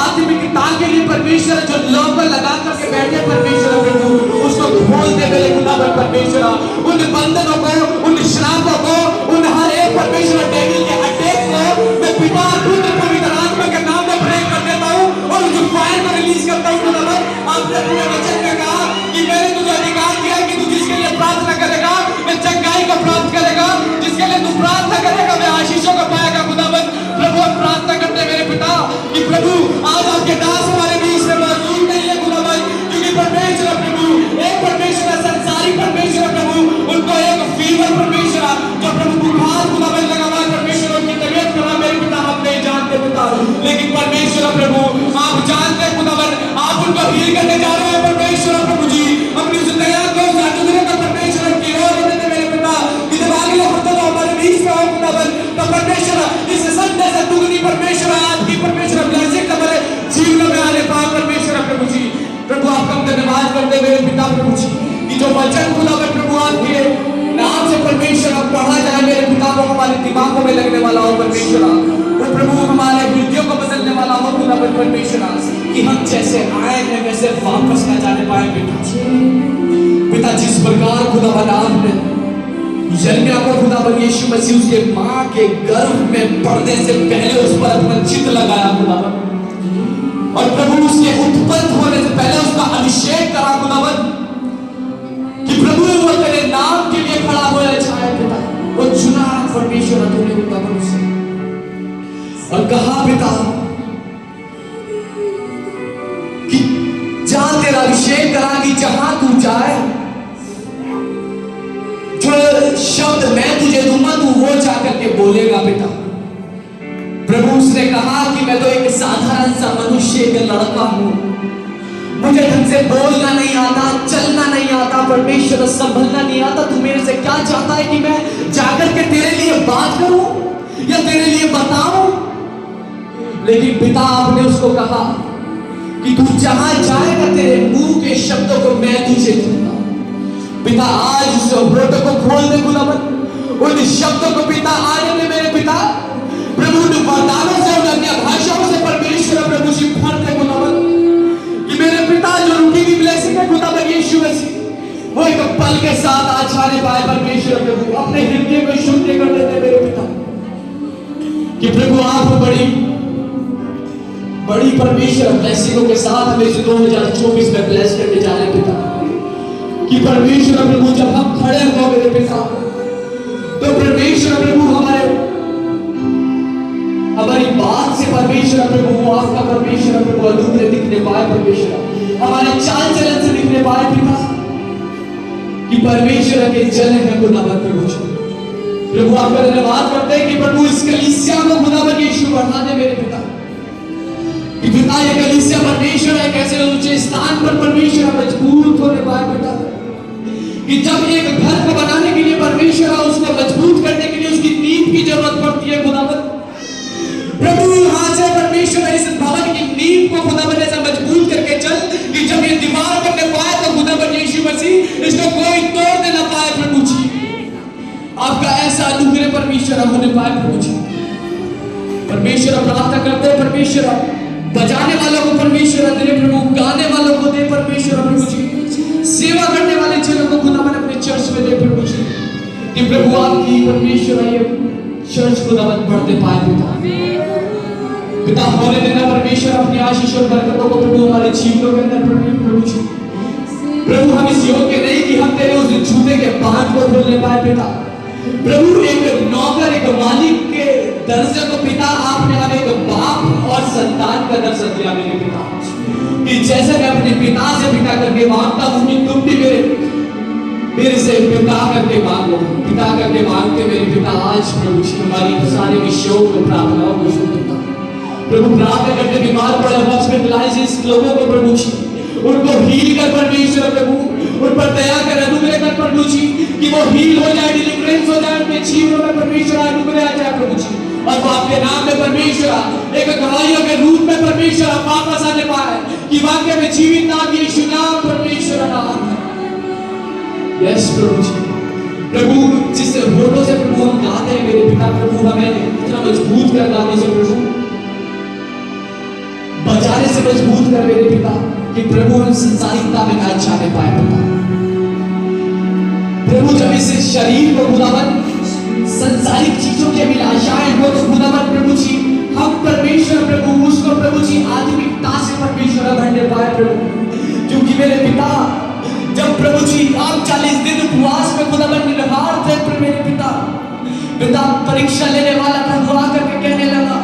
आत्मिकता के लिए परमेश्वर जो लोग लगा करके बैठे परमेश्वर प्रभु उसको खोल दे मेरे खुदावन परमेश्वर उन बंधनों को उन श्रापों को उन हर एक परमेश्वर डेविल के अटैक को मैं पिता पुत्र पवित्र आत्मा के नाम में प्रे कर देता हूँ और जो फायर को रिलीज करता हूँ खुदावन आपने अपने वचन में कहा कि मैंने तुझे अधिकार दिया कि तू जिसके लिए प्रार्थना करेगा मैं चंगाई को प्राप्त करेगा जिसके लिए तू प्रार्थना करेगा मैं आशीषों को पाएगा खुदावन प्रभु हम प्रार्थना करते मेरे पिता कि प्रभु आज आपके दास हमारे बीच में मौजूद नहीं है खुदावन क्योंकि परमेश्वर प्रभु एक परमेश्वर संसारी परमेश्वर प्रभु उनको एक फीवर परमेश्वर जो प्रभु बुखार खुदावन लगा हुआ परमेश्वर उनकी तबीयत खराब मेरे पिता हम नहीं जानते पिता लेकिन परमेश्वर प्रभु आप जानते खुदावन आप उनको हील करने जा रहे हैं परमेश्वर प्रभु जी अपनी उस दया को उस अनुग्रह को परमेश्वर की ओर देते मेरे पिता कि जब आगे बढ़ते तो हमारे बीच में हो खुदावन तो परमेश्वर इस संडे से दुगनी परमेश्वर आपकी परमेश्वर ब्लेसिंग हमारे जीवन में आने पाए परमेश्वर प्रभु जी। प्रभु आपका धन्यवाद करते मेरे पिता प्रभु जी कि जो वचन खुदावन प्रभु आपके नाम से परमेश्वर अब पढ़ा जाए मेरे पिता को हमारे दिमागों में लगने वाला हो परमेश्वर वो प्रभु हमारे हृदयों को बदलने वाला हो खुदावन परमेश्वर कि हम जैसे आए हैं वैसे वापस न जाने पाए पिता जिस प्रकार खुदावन आपने यिर्मयाह को खुदावन यीशु मसीह उसके माँ के गर्भ में पड़ने से पहले उस पर अपना चित्र लगाया खुदावन और प्रभु उसके उत्पन्न होने से पहले उसका अभिषेक करा खुदावन और कहा पिता कि जा तेरा अभिषेक करा कि जहां तू जाए जो शब्द मैं तुझे दूंगा तू वो जाकर के बोलेगा पिता। प्रभु उसने कहा कि मैं तो एक साधारण सा मनुष्य, एक लड़का हूं, मुझे ढंग से बोलना नहीं आता, चलना नहीं आता, परमेश्वर संभलना नहीं आता। तू मेरे से क्या चाहता है कि मैं जाकर के तेरे लिए बात करूं या तेरे लिए बताऊं? लेकिन पिता आपने उसको कहा कि तू जहां जाएगा तेरे मुंह के शब्दों को मैं तुझे दूंगा। पिता आज उस होठों को खोल दे खुदावन, उन शब्दों को पिता आने में मेरे पिता प्रभु वरदानों से और अन्य भाषाओं से परमेश्वर प्रभु जी भर दे खुदावन, कि मेरे पिता जो रुकी हुई ब्लेसिंग है खुदावन यीशु मसीह वो एक पल के साथ आज छाने पाए परमेश्वर प्रभु, अपने हृदय को शुद्ध कर देते मेरे पिता। कि प्रभु आप बड़ी परमेश्वर ब्लेसिंगों के साथ हमें इस 2024 में ब्लेस करके जा रहे पिता। कि परमेश्वर प्रभु जब हम खड़े हो मेरे पिता तो परमेश्वर प्रभु हमारी बात से परमेश्वर प्रभु आपका परमेश्वर प्रभु अधूरे दिखने पाए परमेश्वर, हमारे चाल चलन से दिखने पाए पिता। कि परमेश्वर के जन है खुदावन प्रभु आपका धन्यवाद करते हैं कि प्रभु इस कलीसिया को खुदावन यीशु बढ़ा दे मेरे पिता। कि पिता ये कलीसिया परमेश्वर है कैसे ऊंचे स्थान पर परमेश्वर मजबूत होने पाए पिता। कि जब एक घर को बनाने के लिए परमेश्वर उसको मजबूत करने के लिए उसकी नींव की जरूरत पड़ती है खुदावन प्रभु, यहां से परमेश्वर इस भवन की नींव को खुदावन ऐसा मजबूत करके चल कि जब ये दीवार करने पाए तो खुदावन यीशु मसीह इसको कोई तोड़ दे ना पाए प्रभु जी। आपका ऐसा अनुग्रह परमेश्वर होने पाए प्रभु जी। परमेश्वर प्रार्थना करते हैं परमेश्वर बजाने वालों को परमेश्वर दे प्रभु, गाने वालों को दे परमेश्वर प्रभु जी, सेवा करने वाले जनों को खुदावन अपने चर्च में दे प्रभु जी। कि प्रभु आपकी परमेश्वर ये चर्च खुदावन बढ़ते पाए पिता होने देना परमेश्वर अपनी आशीष और बरकतों को प्रभु हमारे जीवनों के अंदर प्रभु जी। प्रभु हम इस योग्य नहीं कि हम तेरे उस जूते के बांध को खोलने पाए पिता। प्रभु एक नौकर एक मालिक के दर्जे को पिता आपने हमें एक बाप और संतान का दर्जा दिया मेरे पिता। कि जैसे मैं अपने पिता से पिता करके मांगता हूं कि तुम भी मेरे से पिता करके मांगो, पिता करके मांगते मेरे पिता। आज प्रभु जी हमारी सारे विषयों को प्रार्थनाओं को सुन देता प्रभु। प्रार्थना करते बीमार पड़े हॉस्पिटलाइज लोगों को प्रभु जी उनको हील कर परमेश्वर प्रभु, उन पर दया कर अनुग्रह कर प्रभु जी। कि वो हील हो जाए, डिलीवरेंस हो जाए, उनके जीवनों में परमेश्वर अनुग्रह आ जाए प्रभु जी। और वो आपके नाम में परमेश्वर एक गवाहियों के रूप में परमेश्वर वापस आने पाए कि वाकई में जीवित नाम यीशु नाम परमेश्वर नाम है। यस प्रभु जी। प्रभु जिस होठों से प्रभु हम गाते हैं मेरे पिता प्रभु हमें इतना मजबूत कर गाने से प्रभु, बजाने से मजबूत कर मेरे पिता कि प्रभु हम संसारिकता में ना जाने पाए पिता। प्रभु जब इस शरीर को खुदावन संसारिक चीजों की अभिलाषाएं हो तो खुदावन प्रभु जी हम परमेश्वर प्रभु उसको प्रभु जी आत्मिकता से परमेश्वर भरने पाए प्रभु। क्योंकि मेरे पिता जब प्रभु जी आप 40 दिन उपवास में खुदावन निरहार थे मेरे पिता, पिता परीक्षा लेने वाला प्रभु आकर के कहने लगा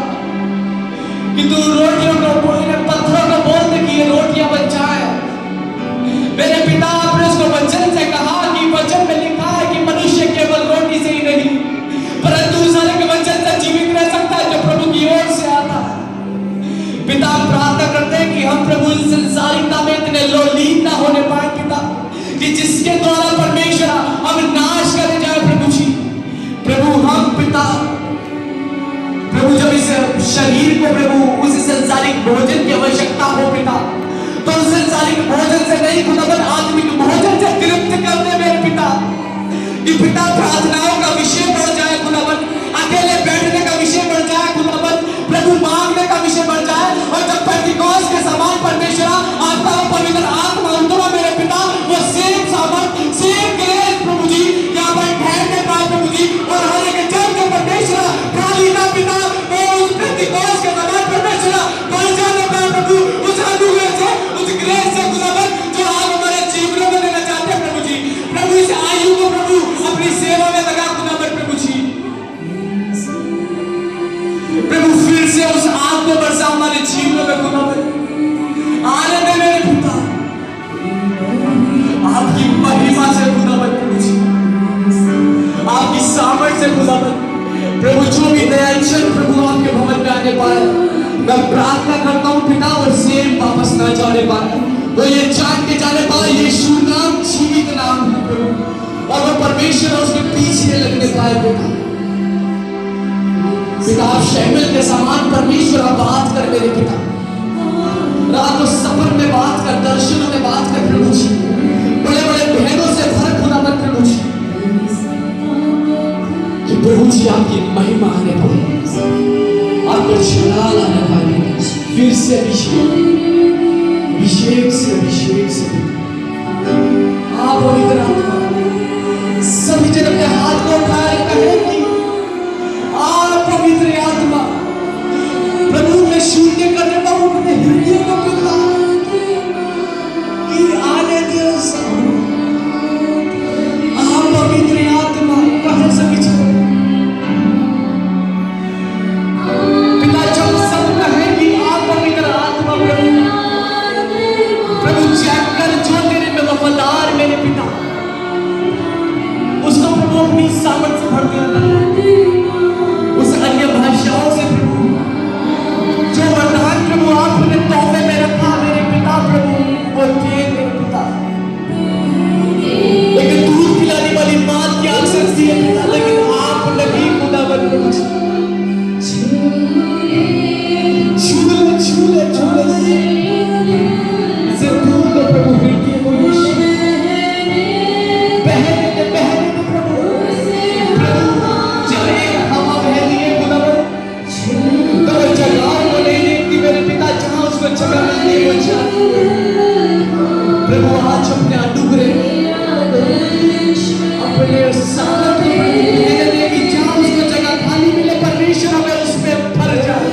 कि तू रोटियों को पत्थरों को बोल दे कि ये रोटियां बन जाए। मेरे पिता आपने उसको वचन से कहा कि वचन में लिखा है कि मनुष्य केवल रोटी से ही नहीं परंतु उस के वचन से जीवित रह सकता है जो प्रभु की ओर से आता है। पिता प्रार्थना करते हैं कि हम प्रभु इस संसारिकता में इतने लोलीन ना होने पाए पिता कि जिसके द्वारा परमेश्वर हम नाश करे जाए प्रभु जी। प्रभु हम पिता प्रभु जब इस शरीर को प्रभु उस संसारिक भोजन की आवश्यकता हो पिता तो उस संसारिक भोजन से नहीं खुदावन आत्मिक भोजन से तृप्त कर दे मेरे पिता। कि पिता प्रार्थनाओं का विषय बढ़ जाए खुदावन, अकेले बैठने का विषय बढ़ जाए खुदावन, प्रभु मांगने का विषय बढ़ जाए। और जब पेंटिकोस्ट के समान परमेश्वर आपका पवित्र आत्मा उतरा मेरे पिता वो सेम सामर्थ सेम ग्रेस प्रभु जी यहाँ पर ठहरने पाए प्रभु जी। और हर एक जन के परमेश्वर खाली ना पिता उस पेंटिकोस्ट के समान परमेश्वर बढ़ जाने पाए प्रभु उस अनुग्रह से उस ग्रेस से खुदावन जो आप हमारे दयाचन प्रभु आपके भवन में आने पाए। मैं प्रार्थना करता हूँ पिता और सेम वापस ना जाने पाए, वो ये जान के जाने पाए यीशु नाम जीवित नाम है प्रभु, और वो परमेश्वर है उसके पीछे लगने पाए पिता। पिता आप शैमिल के समान परमेश्वर आप बात कर मेरे पिता, रात को सफर में बात कर, दर्शनों में बात कर प्रभु जी, बड़े बड़े भेदों से भर खुदा मत प्रभु जी, कि प्रभु जी आपकी महिमा आने पाए, आपका जलाल आने पाए, फिर से अभिषेक, अभिषेक से अभिषेक से आप पवित्र आत्मा सभी जन अपने हाथ को उठाए कहे कि आप पवित्र आत्मा प्रभु में शून्य करने का अपने हृदय को पिता कि आने दियो आप पवित्र आत्मा कहे सभी जन पिता जब सब कहे कि आप पवित्र आत्मा प्रभु चेक कर जो तेरे में वफादार मेरे पिता उसको प्रभु अपनी सामर्थ से भर दिया, उस अन्य भाषाओं से प्रभु जो वरदान प्रभु आपने तोहफे में रखा मेरे पिता प्रभु वो दे मेरे पिता। लेकिन दूध पिलाने वाली मां की आंसर दी है पिता, लेकिन आप नहीं खुदावन प्रभु छूले छूले छूले से दूध को प्रभु हृदय को बहने प्रभु जब एक हवा बहती है खुदावन तो जगह को नहीं देखती मेरे पिता, जहां उसको जगह मिलती है वो जाती है प्रभु। आज अपने अनुग्रह अपने सामर्थ्य पर देगी, जहां उसको जगह खाली मिले परमेश्वर हमें उसमें भर जाए।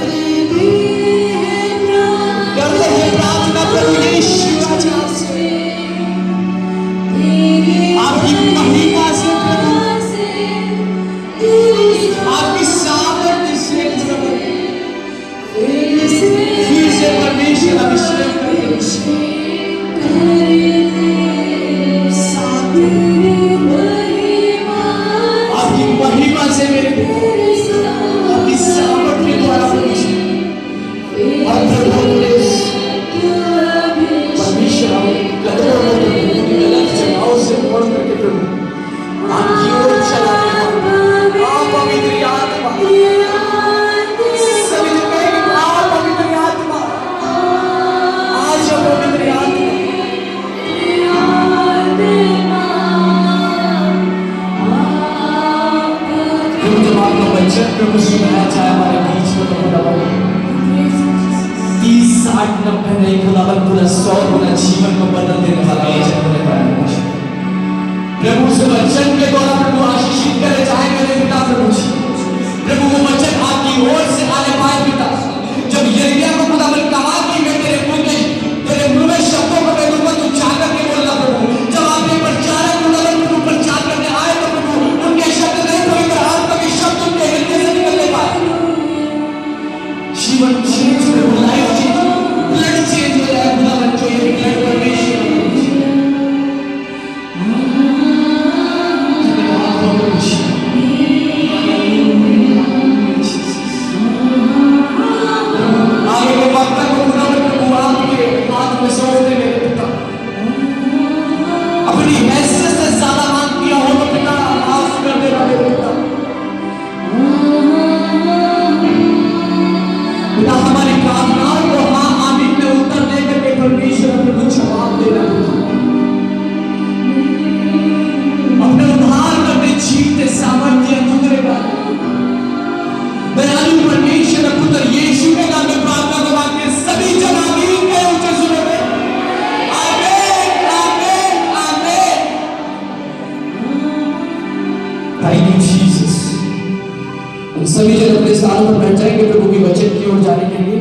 करते हैं प्रार्थना प्रभु यीशु राजा से आपकी महिमा से प्रभु, आपकी सामर्थ्य से प्रभु फिर से परमेश्वर अभिषेक आपकी महिमा से मेरे आपकी सामर्थ्य द्वारा परमेश्वर हमें कदमों में गलत जगहों से मोड़ करके प्रभु आपकी ओर चलाने आप पवित्र आत्मा सभी लोग कहेंगे आप पवित्र आत्मा, आज पवित्र आत्मा प्रभु जब आपका वचन प्रभु सुनाया जाए हमारे बीच में तो खुदावन 30, 60, 90 नहीं खुदावन पूरा 100 गुना जीवन को बदल देने वाला वचन होने पाए प्रभु। उस वचन के द्वारा प्रभु आशीषित करे जाए मेरे पिता प्रभु जी, प्रभु वो वचन आपकी ओर से आने पाए पिता। जब यिर्मयाह को खुदावन कहा कि मैं तेरे मुंह में शब्दों को मैं दूंगा तू जाकर के बोलना प्रभु, जब आपने प्रचारक खुदावन प्रभु प्रचार करने आए तो प्रभु उनके शब्द नहीं पवित्र आत्मा के शब्द उनके हृदय से निकलने पाए, जीवन चेंज प्रभु, लाइफ चेंज, ब्लड चेंज हो जाए खुदावन, जो ये ब्लड परमेश्वर आगे के वक्त को खुदावन प्रभु आपके हाथ में सौंप दे मेरे पिता। अपनी हैसियत से ज्यादा मांग किया हो तो पिता माफ कर देना मेरे पिता। पिता हमारी प्रार्थनाओं को हाँ आमीन में उत्तर देकर के परमेश्वर प्रभु जवाब देना अपने उद्धार करने जीवते सामर्थ्य अनुग्रह का दयालु परमेश्वर पुत्र यीशु के नाम में प्रार्थना को मांगते सभी जन आमीन के ऊंचे सुनो आमीन आमीन आमीन। Thank you Jesus. सभी जन अपने स्थानों पर बैठ जाएंगे प्रभु के वचन की ओर जाने के लिए।